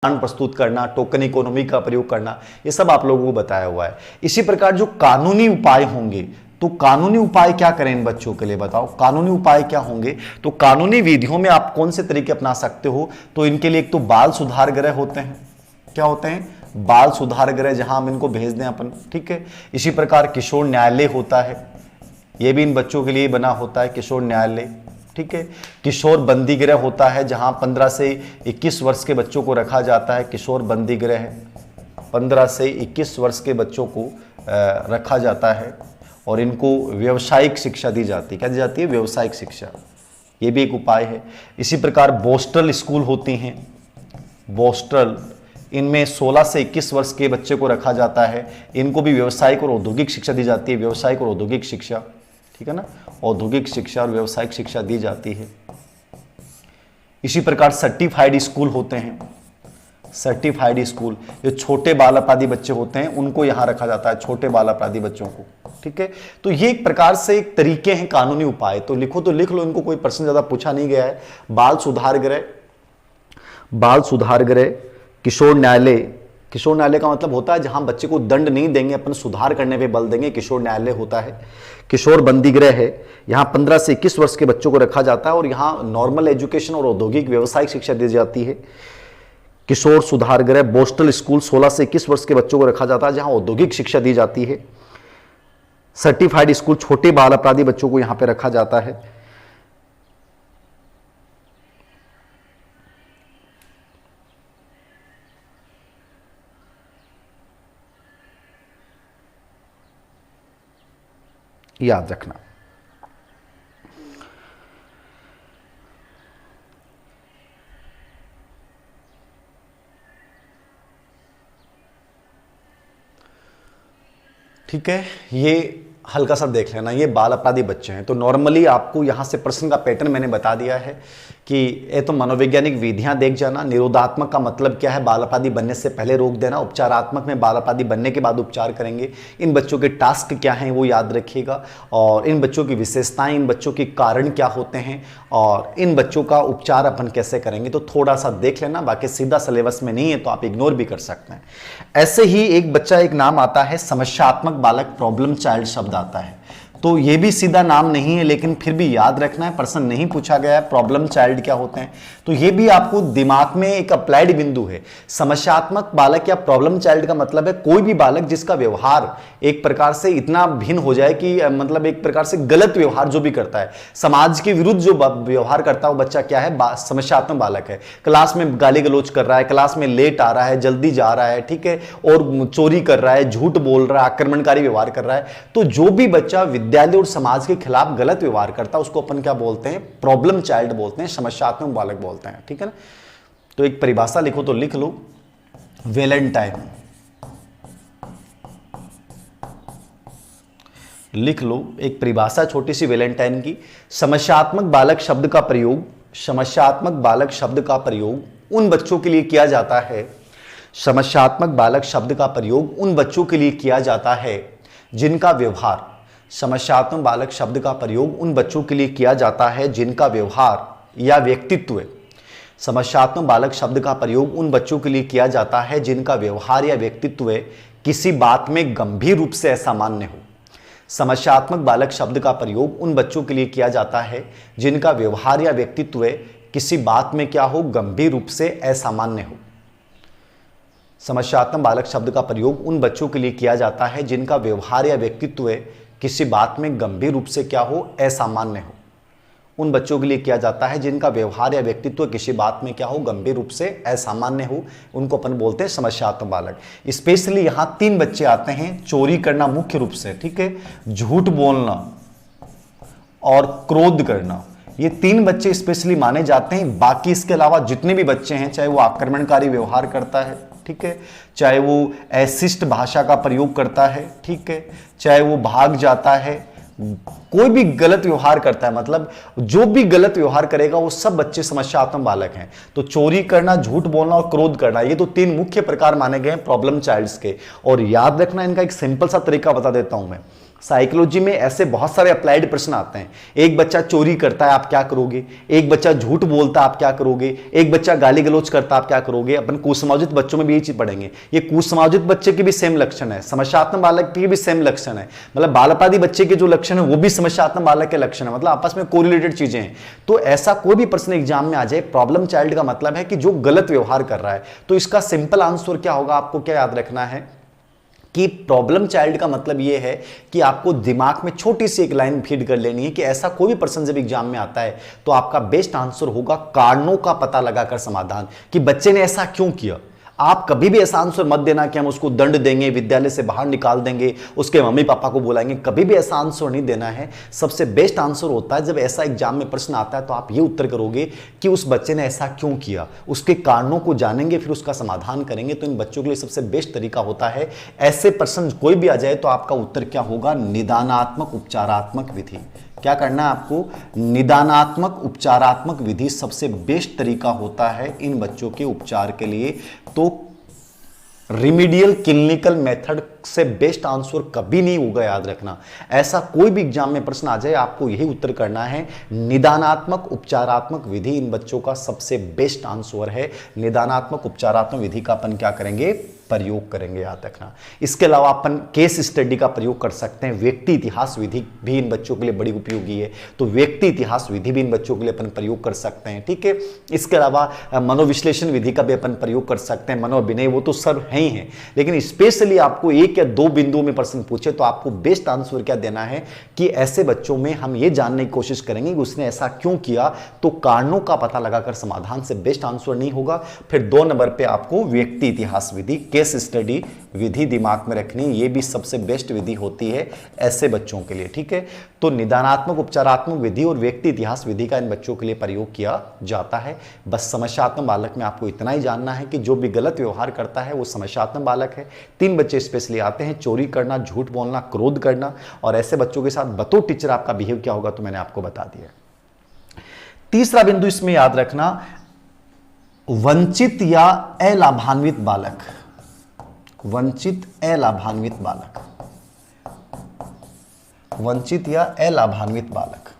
प्रस्तुत करना, टोकन इकोनॉमी का प्रयोग करना, ये सब आप लोगों को बताया हुआ है। इसी प्रकार जो कानूनी उपाय होंगे, तो कानूनी उपाय क्या करें इन बच्चों के लिए, बताओ कानूनी उपाय क्या होंगे। तो कानूनी विधियों में आप कौन से तरीके अपना सकते हो, तो इनके लिए एक तो बाल सुधार गृह होते हैं। क्या होते हैं, बाल सुधार गृह, जहां हम इनको भेज दें अपन, ठीक है। इसी प्रकार किशोर न्यायालय होता है, यह भी इन बच्चों के लिए बना होता है, किशोर न्यायालय, ठीक है। किशोर बंदी गृह होता है, जहां 15 से 21 वर्ष के बच्चों को रखा जाता है, किशोर बंदी गृह है, 15 से 21 वर्ष के बच्चों को रखा जाता है और इनको व्यावसायिक शिक्षा दी जाती है। क्या दी जाती है, व्यावसायिक शिक्षा, ये भी एक उपाय है। इसी प्रकार बोस्टल स्कूल होती हैं, बोस्टल, इनमें 16 से 21 वर्ष के बच्चे को रखा जाता है, इनको भी व्यावसायिक और औद्योगिक शिक्षा दी जाती है, व्यावसायिक और औद्योगिक शिक्षा, ठीक है ना, औद्योगिक शिक्षा और व्यावसायिक शिक्षा दी जाती है। इसी प्रकार सर्टिफाइड स्कूल होते हैं, सर्टिफाइड स्कूल, जो छोटे बाल अपराधी बच्चे होते हैं उनको यहां रखा जाता है, छोटे बाल अपराधी बच्चों को, ठीक है। तो ये एक प्रकार से एक तरीके हैं कानूनी उपाय, तो लिखो तो लिख लो, इनको कोई प्रश्न ज्यादा पूछा नहीं गया है। बाल सुधार गृह, बाल सुधार गृह, किशोर न्यायालय, किशोर न्यायालय का मतलब होता है जहां बच्चे को दंड नहीं देंगे, अपन सुधार करने पे बल देंगे, किशोर न्यायालय होता है। किशोर बंदी गृह है, यहाँ 15 से 21 वर्ष के बच्चों को रखा जाता है और यहाँ नॉर्मल एजुकेशन और औद्योगिक व्यावसायिक शिक्षा दी जाती है। किशोर सुधार गृह, बोस्टल स्कूल, 16 से 21 वर्ष के बच्चों को रखा जाता है, जहां औद्योगिक शिक्षा दी जाती है। सर्टिफाइड स्कूल, छोटे बाल अपराधी बच्चों को यहां पे रखा जाता है। याद रखना। ठीक है, ये हल्का सा देख लेना, ये बाल अपराधी बच्चे हैं। तो नॉर्मली आपको यहां से प्रश्न का पैटर्न मैंने बता दिया है कि ये तो मनोवैज्ञानिक विधियां देख जाना। निरोधात्मक का मतलब क्या है, बाल अपराधी बनने से पहले रोक देना। उपचारात्मक में बाल अपराधी बनने के बाद उपचार करेंगे। इन बच्चों के टास्क क्या हैं वो याद रखिएगा, और इन बच्चों की विशेषताएं, इन बच्चों के कारण क्या होते हैं, और इन बच्चों का उपचार अपन कैसे करेंगे। तो थोड़ा सा देख लेना, बाकी सीधा सिलेबस में नहीं है तो आप इग्नोर भी कर सकते हैं। ऐसे ही एक बच्चा, एक नाम आता है समस्यात्मक बालक, प्रॉब्लम चाइल्ड शब्द आता है। तो ये भी सीधा नाम नहीं है, लेकिन फिर भी याद रखना है, प्रश्न नहीं पूछा गया है प्रॉब्लम चाइल्ड क्या होते हैं। तो ये भी आपको दिमाग में एक अप्लाइड बिंदु है। समस्यात्मक बालक या प्रॉब्लम चाइल्ड का मतलब है कोई भी बालक जिसका व्यवहार एक प्रकार से इतना भिन्न हो जाए कि मतलब एक प्रकार से गलत व्यवहार जो भी करता है, समाज के विरुद्ध जो व्यवहार करता है, वो बच्चा क्या है, समस्यात्मक बालक है। क्लास में गाली गलौज कर रहा है, क्लास में लेट आ रहा है, जल्दी जा रहा है, ठीक है, और चोरी कर रहा है, झूठ बोल रहा है, आक्रमणकारी व्यवहार कर रहा है। तो जो भी बच्चा विद्यालय और समाज के खिलाफ गलत व्यवहार करता है उसको अपन क्या बोलते हैं, प्रॉब्लम चाइल्ड बोलते हैं, समस्यात्मक बालक बोलते हैं। ठीक है ना। तो एक परिभाषा लिखो तो लिख लो, वैलेंटाइन लिख लो, एक परिभाषा छोटी सी वैलेंटाइन की। समस्यात्मक बालक शब्द का प्रयोग, समस्यात्मक बालक शब्द का प्रयोग उन बच्चों के लिए किया जाता है, समस्यात्मक बालक शब्द का प्रयोग उन बच्चों के लिए किया जाता है जिनका व्यवहार, समस्यात्मक बालक शब्द का प्रयोग उन बच्चों के लिए किया जाता है जिनका व्यवहार या व्यक्तित्व, समस्यात्मक बालक शब्द का प्रयोग उन बच्चों के लिए किया जाता है जिनका व्यवहार या व्यक्तित्व किसी बात में गंभीर रूप से असामान्य हो। समस्यात्मक बालक शब्द का प्रयोग उन बच्चों के लिए किया जाता है जिनका व्यवहार या व्यक्तित्व किसी बात में क्या हो, गंभीर रूप से असामान्य हो। समस्यात्मक बालक शब्द का प्रयोग उन बच्चों के लिए किया जाता है जिनका व्यवहार या व्यक्तित्व किसी बात में गंभीर रूप से क्या हो, असामान्य हो। उन बच्चों के लिए किया जाता है जिनका व्यवहार या व्यक्तित्व किसी बात में क्या हो, गंभीर रूप से असामान्य हो, उनको अपन बोलते हैं समस्यात्मक बालक। स्पेशली यहां 3 बच्चे आते हैं, चोरी करना मुख्य रूप से, ठीक है, झूठ बोलना और क्रोध करना, ये 3 बच्चे स्पेशली माने जाते हैं। बाकी इसके अलावा जितने भी बच्चे हैं, चाहे वो आक्रमणकारी व्यवहार करता है, ठीक है, चाहे वो अशिष्ट भाषा का प्रयोग करता है, ठीक है, चाहे वो भाग जाता है, कोई भी गलत व्यवहार करता है, मतलब जो भी गलत व्यवहार करेगा वो सब बच्चे समस्यात्मक बालक हैं। तो चोरी करना, झूठ बोलना और क्रोध करना, ये तो 3 मुख्य प्रकार माने गए हैं प्रॉब्लम चाइल्ड्स के। और याद रखना, इनका एक सिंपल सा तरीका बता देता हूं मैं। साइकोलॉजी में ऐसे बहुत सारे अप्लाइड प्रश्न आते हैं। एक बच्चा चोरी करता है, आप क्या करोगे? एक बच्चा झूठ बोलता है, आप क्या करोगे? एक बच्चा गाली गलौज करता है, आप क्या करोगे? अपन कुसमाजित बच्चों में भी ये चीज पढ़ेंगे। ये कुसमाजित बच्चे के भी सेम लक्षण है, समस्यात्मक बालक के भी सेम लक्षण है, मतलब बाल अपराधी बच्चे के जो लक्षण है वो भी समस्यात्मक बालक के लक्षण है, मतलब आपस में कोरिलेटेड चीजें हैं। तो ऐसा कोई भी प्रश्न एग्जाम में आ जाए, प्रॉब्लम चाइल्ड का मतलब है कि जो गलत व्यवहार कर रहा है, तो इसका सिंपल आंसर क्या होगा, आपको क्या याद रखना है कि प्रॉब्लम चाइल्ड का मतलब यह है कि आपको दिमाग में छोटी सी एक लाइन फीड कर लेनी है कि ऐसा कोई भी प्रश्न जब एग्जाम में आता है तो आपका बेस्ट आंसर होगा कारणों का पता लगाकर समाधान, कि बच्चे ने ऐसा क्यों किया। आप कभी भी ऐसा आंसर मत देना कि हम उसको दंड देंगे, विद्यालय से बाहर निकाल देंगे, उसके मम्मी पापा को बुलाएंगे, कभी भी ऐसा आंसर नहीं देना है। सबसे बेस्ट आंसर होता है जब ऐसा एग्जाम में प्रश्न आता है तो आप ये उत्तर करोगे कि उस बच्चे ने ऐसा क्यों किया, उसके कारणों को जानेंगे, फिर उसका समाधान करेंगे। तो इन बच्चों के लिए सबसे बेस्ट तरीका होता है, ऐसे प्रश्न कोई भी आ जाए तो आपका उत्तर क्या होगा, निदानात्मक उपचारात्मक विधि। क्या करना है आपको, निदानात्मक उपचारात्मक विधि सबसे बेस्ट तरीका होता है इन बच्चों के उपचार के लिए। तो रिमीडियल क्लिनिकल मेथड से बेस्ट आंसर कभी नहीं होगा, याद रखना। ऐसा कोई भी एग्जाम में प्रश्न आ जाए आपको यही उत्तर करना है, निदानात्मक उपचारात्मक विधि इन बच्चों का सबसे बेस्ट आंसर है। निदानात्मक उपचारात्मक विधि का अपन क्या करेंगे, प्रयोग करेंगे, याद रखना। इसके अलावा अपन केस स्टडी का प्रयोग कर सकते हैं, व्यक्ति इतिहास विधि भी इन बच्चों के लिए बड़ी उपयोगी है, तो व्यक्ति इतिहास विधि भी इन बच्चों के लिए अपन प्रयोग कर सकते हैं, ठीक है। इसके अलावा मनोविश्लेषण विधि का भी अपन प्रयोग कर सकते हैं, मनोअभिनय, वो तो सब है ही है, लेकिन स्पेशली आपको एक एक या दो बिंदुओं में प्रश्न पूछे तो आपको बेस्ट आंसर क्या देना है कि ऐसे बच्चों में हम ये जानने की कोशिश करेंगे कि उसने ऐसा क्यों किया, तो कारणों का पता लगाकर समाधान से बेस्ट आंसर नहीं होगा। फिर 2 नंबर पे आपको व्यक्ति इतिहास विधि, केस स्टडी विधि दिमाग में रखनी, ये भी सबसे बेस्ट विधि होती है ऐसे बच्चों के लिए, ठीक है। तो निदानात्मक उपचारात्मक विधि और व्यक्ति इतिहास विधि का इन बच्चों के लिए प्रयोग किया जाता है। बस समस्यात्मक बालक में आपको इतना ही जानना है कि जो भी गलत व्यवहार करता है वो समस्यात्मक बालक है। 3 बच्चे स्पेशली आते हैं, चोरी करना, झूठ बोलना, क्रोध करना, और ऐसे बच्चों के साथ बतौर टीचर आपका बिहेव क्या होगा तो मैंने आपको बता दिया। तीसरा बिंदु इसमें याद रखना, वंचित या अलाभान्वित बालक, वंचित अलाभान्वित बालक, वंचित या अलाभान्वित बालक,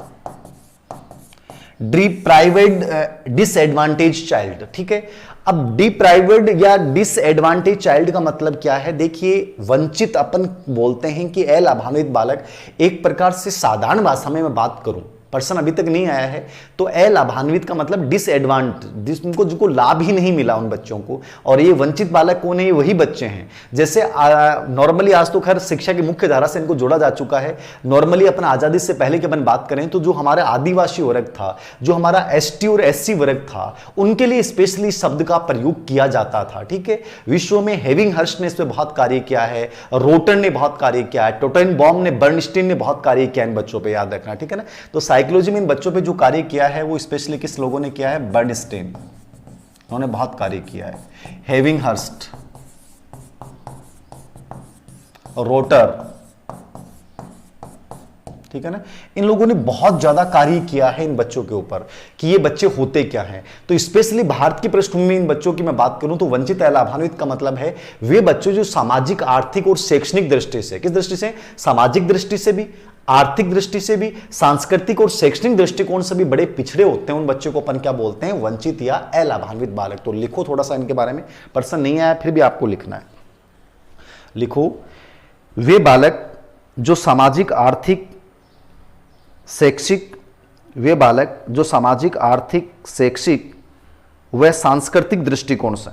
डिप्राइव्ड डिसएडवांटेज चाइल्ड, ठीक है। अब डिप्राइव्ड या डिसएडवांटेज चाइल्ड का मतलब क्या है, देखिए वंचित अपन बोलते हैं कि अलाभान्वित बालक, एक प्रकार से साधारण भाषा में मैं बात करूं, पर्सन अभी तक नहीं आया है, तो अलाभान्वित का मतलब डिसएडवांटेज, उनको जिनको लाभ ही नहीं मिला उन बच्चों को। और ये वंचित बालक कौन है, वही बच्चे हैं। जैसे नॉर्मली आज तो खैर शिक्षा की मुख्य धारा से इनको जोड़ा जा चुका है। नॉर्मली अपन आजादी से पहले की अपन बात करें तो जो हमारा आदिवासी वर्ग था, जो हमारा एसटी और एससी वर्ग था, उनके लिए स्पेशली शब्द का प्रयोग किया जाता था, ठीक है। विश्व में हेविंगहर्स्ट ने इस पर बहुत कार्य किया है, रोटर ने बहुत कार्य किया है, टोटेनबॉम ने, बर्नस्टीन ने बहुत कार्य किया इन बच्चों पर, याद रखना, ठीक है ना। तो साइकोलॉजी में इन बच्चों पे जो कार्य किया है वो स्पेशली किस लोगों ने किया है, बर्नस्टीन, उन्होंने बहुत कार्य किया है। हेविंगहर्स्ट, रोटर, ठीक है ना, इन लोगों ने बहुत ज्यादा कार्य किया है इन बच्चों के ऊपर कि ये बच्चे होते क्या हैं। तो स्पेशली भारत की पृष्ठभूमि में इन बच्चों की मैं बात करूं तो वंचित अलाभान्वित का मतलब है वे बच्चे जो सामाजिक, आर्थिक और शैक्षणिक दृष्टि से, किस दृष्टि से, सामाजिक दृष्टि से भी, आर्थिक दृष्टि से भी, सांस्कृतिक और शैक्षणिक दृष्टिकोण से भी बड़े पिछड़े होते हैं, उन बच्चों को अपन क्या बोलते हैं, वंचित या अलाभान्वित बालक। तो लिखो थोड़ा सा इनके बारे में, प्रश्न नहीं आया फिर भी आपको लिखना है। लिखो, वे बालक जो सामाजिक, आर्थिक, शैक्षिक, वे बालक जो सामाजिक, आर्थिक, शैक्षिक व सांस्कृतिक दृष्टिकोण से,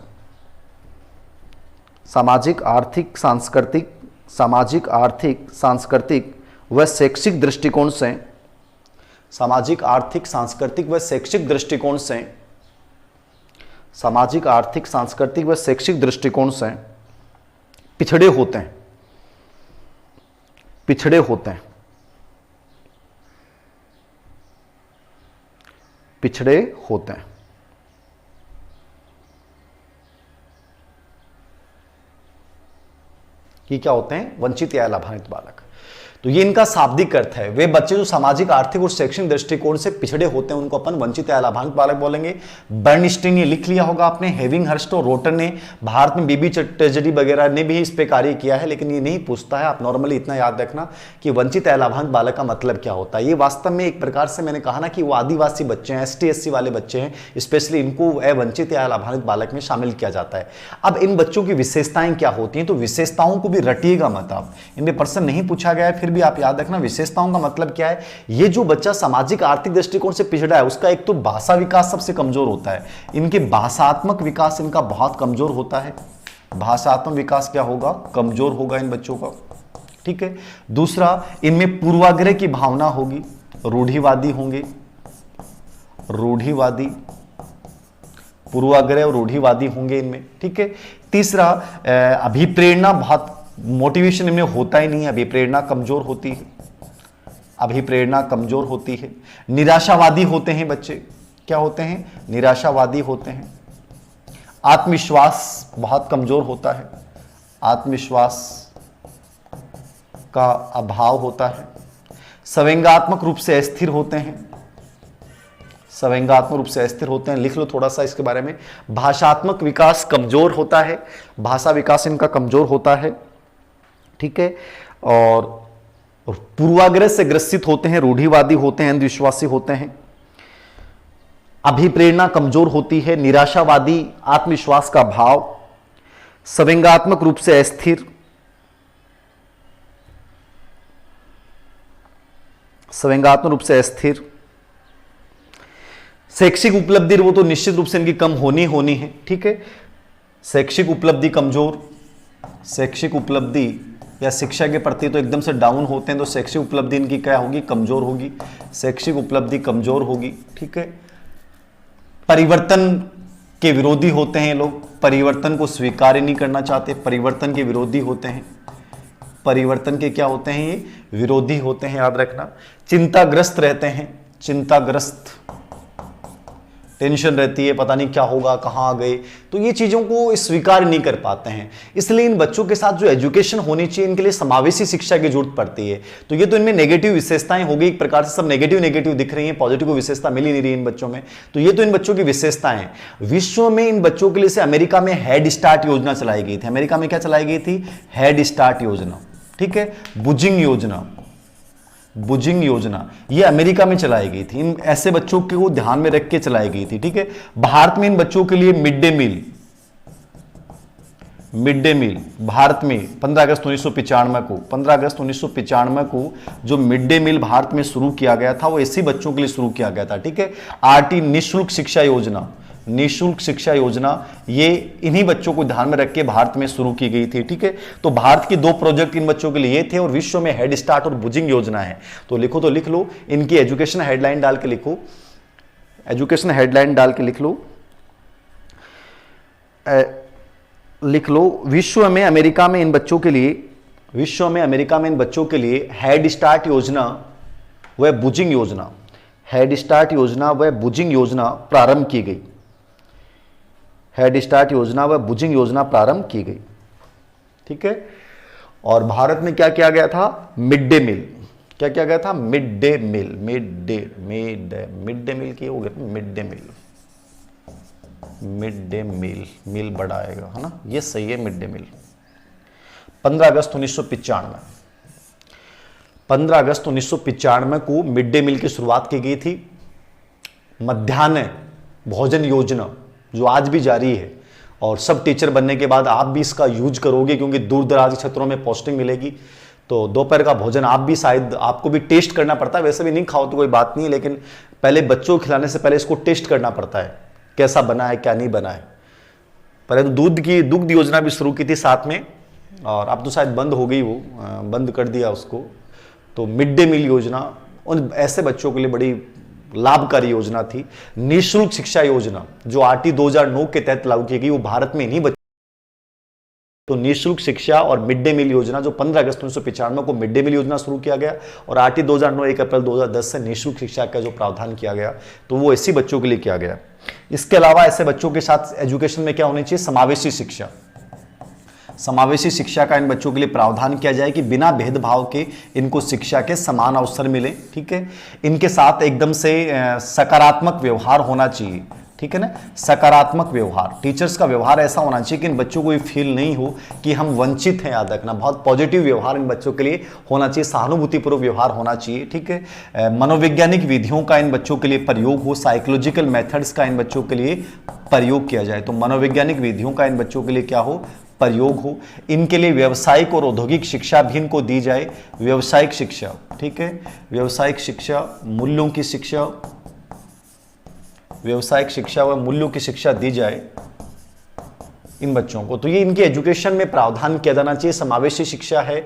सामाजिक, आर्थिक, सांस्कृतिक, सामाजिक, आर्थिक, सांस्कृतिक व शैक्षिक दृष्टिकोण से, सामाजिक, आर्थिक, सांस्कृतिक व शैक्षिक दृष्टिकोण से, सामाजिक, आर्थिक, सांस्कृतिक व शैक्षिक दृष्टिकोण से पिछड़े होते हैं, पिछड़े होते हैं, पिछड़े होते हैं। ये क्या होते हैं, वंचित या अलाभान्वित बालक। तो ये इनका शाब्दिक अर्थ है, वे बच्चे जो सामाजिक, आर्थिक और शैक्षणिक दृष्टिकोण से पिछड़े होते हैं उनको अपन वंचित या अलाभान्वित बालक बोलेंगे। बर्नस्टीन, ये लिख लिया होगा आपने, हेविंगहर्स्ट और रोटर ने, भारत में बीबी ट्रेजेडी वगैरह ने भी इस पे कार्य किया है, लेकिन ये नहीं पूछता है। आप नॉर्मली इतना याद रखना कि वंचित या अलाभान्वित बालक का मतलब क्या होता है। ये वास्तव में एक प्रकार से मैंने कहा ना कि वो आदिवासी बच्चे हैं, एसटी एससी वाले बच्चे हैं, स्पेशली इनको वंचित या अलाभान्वित बालक में शामिल किया जाता है। अब इन बच्चों की विशेषताएं क्या होती हैं, तो विशेषताओं को भी रटिएगा मत आप, इनमें प्रश्न नहीं पूछा गया है फिर भी आप याद रखना विशेषताओं का मतलब क्या है। ये जो बच्चा सामाजिक, आर्थिक दृष्टिकोण से पिछड़ा है उसका एक तो भाषा विकास सबसे कमजोर होता है, इनके भाषात्मक विकास इनका बहुत कमजोर होता है, भाषात्मक विकास क्या होगा, कमजोर होगा इन बच्चों का, ठीक है। दूसरा, इनमें पूर्वाग्रह की भावना होगी, रूढ़िवादी होंगे, रूढ़िवादी, पूर्वाग्रह और रूढ़िवादी होंगे इनमें, ठीक है। तीसरा, अभिप्रेरणा, बहुत मोटिवेशन इनमें होता ही नहीं है, अभिप्रेरणा कमजोर होती है, अभिप्रेरणा कमजोर होती है। निराशावादी होते हैं बच्चे, क्या होते हैं, निराशावादी होते हैं। आत्मविश्वास बहुत कमजोर होता है, आत्मविश्वास का अभाव होता है। संवेगात्मक रूप से अस्थिर होते हैं, संवेगात्मक रूप से अस्थिर होते हैं, लिख लो थोड़ा सा इसके बारे में। भाषात्मक विकास कमजोर होता है, भाषा विकास इनका कमजोर होता है, ठीक है। और पूर्वाग्रह से ग्रसित होते हैं, रूढ़िवादी होते हैं, अंधविश्वासी होते हैं। अभिप्रेरणा कमजोर होती है, निराशावादी, आत्मविश्वास का भाव, संवेगात्मक रूप से अस्थिर, संवेगात्मक रूप से अस्थिर। शैक्षिक उपलब्धि वो तो निश्चित रूप से इनकी कम होनी है, ठीक है। शैक्षिक उपलब्धि कमजोर, शैक्षिक उपलब्धि या शिक्षा के प्रति तो एकदम से डाउन होते हैं, तो शैक्षिक उपलब्धि इनकी क्या होगी, कमजोर होगी, शैक्षिक उपलब्धि कमजोर होगी। ठीक है, परिवर्तन के विरोधी होते हैं लोग, परिवर्तन को स्वीकार ही नहीं करना चाहते, परिवर्तन के विरोधी होते हैं, परिवर्तन के क्या होते हैं, ये विरोधी होते हैं, याद रखना। चिंताग्रस्त रहते हैं, चिंताग्रस्त, टेंशन रहती है, पता नहीं क्या होगा, कहाँ आ गए, तो ये चीजों को स्वीकार नहीं कर पाते हैं। इसलिए इन बच्चों के साथ जो एजुकेशन होनी चाहिए, इनके लिए समावेशी शिक्षा की जरूरत पड़ती है। तो ये तो इनमें नेगेटिव विशेषताएं हो गई, एक प्रकार से सब नेगेटिव नेगेटिव दिख रही हैं, पॉजिटिव को विशेषता मिल ही नहीं रही इन बच्चों में। तो ये तो इन बच्चों की विशेषताएं हैं। विश्व में इन बच्चों के लिए से अमेरिका में हेड स्टार्ट योजना चलाई गई थी। अमेरिका में क्या चलाई गई थी, हेड स्टार्ट योजना। ठीक है, बुजिंग योजना, बुजिंग योजना ये अमेरिका में चलाई गई थी। इन ऐसे बच्चों को ध्यान में रख के चलाई गई थी। ठीक है, भारत में इन बच्चों के लिए mid day meal, mid day meal भारत में 15 अगस्त 1995 को, 15 अगस्त 1995 को जो मिड डे मील भारत में शुरू किया गया था, वो ऐसे बच्चों के लिए शुरू किया गया था। ठीक है, आरटी निःशुल्क शिक्षा योजना, निःशुल्क शिक्षा योजना ये इन्हीं बच्चों को ध्यान में रख के भारत में शुरू की गई थी। ठीक है, तो भारत के 2 प्रोजेक्ट इन बच्चों के लिए थे, और विश्व में हेड स्टार्ट और बुजिंग योजना है। तो लिखो, तो लिख लो, इनकी एजुकेशन हेडलाइन डाल के लिखो, एजुकेशन हेडलाइन डाल के लिख लो, लिख लो, विश्व में अमेरिका में इन बच्चों के लिए, विश्व में अमेरिका में इन बच्चों के लिए हेड स्टार्ट योजना व बुजिंग योजना, हेड स्टार्ट योजना व बुजिंग योजना प्रारंभ की गई, हेड स्टार्ट योजना व बुजिंग योजना प्रारंभ की गई। ठीक है, और भारत में क्या किया गया था, मिड डे मील, क्या किया गया था, mid day meal, mid day meal की हो गया, mid day meal, mid day meal, meal बड़ा आएगा, है ना, ये सही है, मिड डे मील। 15 अगस्त 1995, 15 अगस्त 1995 को मिड डे मील की शुरुआत की गई थी। मध्याह्न भोजन योजना जो आज भी जारी है, और सब टीचर बनने के बाद आप भी इसका यूज करोगे, क्योंकि दूर दराज क्षेत्रों में पोस्टिंग मिलेगी। तो दोपहर का भोजन आप भी शायद, आपको भी टेस्ट करना पड़ता है, वैसे भी नहीं खाओ तो कोई बात नहीं, लेकिन पहले बच्चों को खिलाने से पहले इसको टेस्ट करना पड़ता है, कैसा बना है क्या नहीं बना है। पहले तो दुग्ध योजना भी शुरू की थी साथ में, और अब तो शायद बंद हो गई, वो बंद कर दिया उसको। तो मिड डे मील योजना उन ऐसे बच्चों के लिए बड़ी लाभकारी योजना थी। निःशुल्क शिक्षा योजना जो आरटी 2009 के तहत लागू की गई, वो भारत में नहीं बची। तो निःशुल्क शिक्षा और मिड डे मील योजना जो 15 अगस्त 1995 को मिड डे मील योजना शुरू किया गया, और आरटी 2009 1 अप्रैल 2010 से निःशुल्क शिक्षा का जो प्रावधान किया गया, तो वो ऐसी बच्चों के लिए किया गया। इसके अलावा ऐसे बच्चों के साथ एजुकेशन में क्या होनी चाहिए, समावेशी शिक्षा, समावेशी शिक्षा का इन बच्चों के लिए प्रावधान किया जाए कि बिना भेदभाव के इनको शिक्षा के समान अवसर मिले। ठीक है, इनके साथ एकदम से सकारात्मक व्यवहार होना चाहिए। ठीक है ना, सकारात्मक व्यवहार, टीचर्स का व्यवहार ऐसा होना चाहिए कि इन बच्चों को ये फील नहीं हो कि हम वंचित हैं। याद रखना, बहुत पॉजिटिव व्यवहार इन बच्चों के लिए होना चाहिए, सहानुभूतिपूर्वक व्यवहार होना चाहिए। ठीक है, मनोवैज्ञानिक विधियों का इन बच्चों के लिए प्रयोग हो, साइकोलॉजिकल मेथड्स का इन बच्चों के लिए प्रयोग किया जाए। तो मनोवैज्ञानिक विधियों का इन बच्चों के लिए क्या हो, प्रयोग हो। इनके लिए व्यावसायिक और औद्योगिक शिक्षा भी इनको दी जाए, व्यावसायिक शिक्षा। ठीक है, व्यावसायिक शिक्षा, मूल्यों की शिक्षा, व्यावसायिक शिक्षा व मूल्यों की शिक्षा दी जाए इन बच्चों को। तो ये इनके एजुकेशन में प्रावधान किया जाना चाहिए। समावेशी शिक्षा है,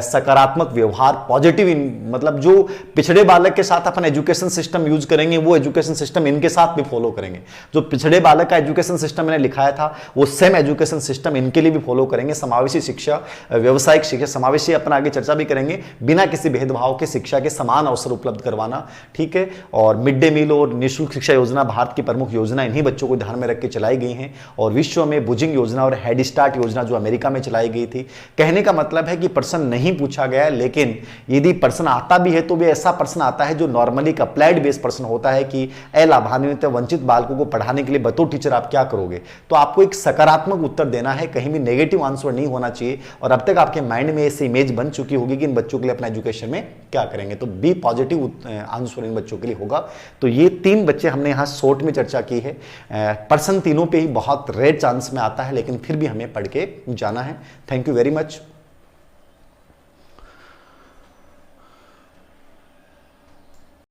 सकारात्मक व्यवहार, पॉजिटिव, मतलब जो पिछड़े बालक के साथ अपन एजुकेशन सिस्टम यूज करेंगे, वो एजुकेशन सिस्टम इनके साथ भी फॉलो करेंगे। जो पिछड़े बालक का एजुकेशन सिस्टम मैंने लिखाया था, वो सेम एजुकेशन सिस्टम इनके लिए भी फॉलो करेंगे। समावेशी शिक्षा, व्यावसायिक शिक्षा, समावेशी अपन आगे चर्चा भी करेंगे, बिना किसी भेदभाव के शिक्षा के समान अवसर उपलब्ध करवाना। ठीक है, और मिड डे मील और निःशुल्क शिक्षा योजना भारत की प्रमुख योजना इन्हीं बच्चों को ध्यान में रख के चलाई गई हैं। और विश्व में बुजिंग योजना और हेड स्टार्ट योजना जो अमेरिका में चलाई गई थी। कहने का मतलब है कि प्रश्न नहीं पूछा गया, लेकिन यदि प्रश्न आता भी है तो भी ऐसा प्रश्न आता है जो नॉर्मली एक अप्लाइड बेस्ड प्रश्न होता है कि अलाभान्वित वंचित बालकों को पढ़ाने के लिए बतौर टीचर आप क्या करोगे। तो आपको एक सकारात्मक उत्तर देना है, कहीं भी नेगेटिव आंसर नहीं होना चाहिए। और अब तक आपके माइंड में ऐसी इमेज बन चुकी होगी कि इन बच्चों के लिए अपना एजुकेशन में क्या करेंगे। तो बी पॉजिटिव आंसर इन बच्चों के लिए होगा। तो ये 3 बच्चे हमने यहाँ शॉर्ट में चर्चा की है। प्रश्न तीनों पे ही बहुत रेयर चांस में आता है, लेकिन फिर भी हमें पढ़ के जाना है। Thank you very much.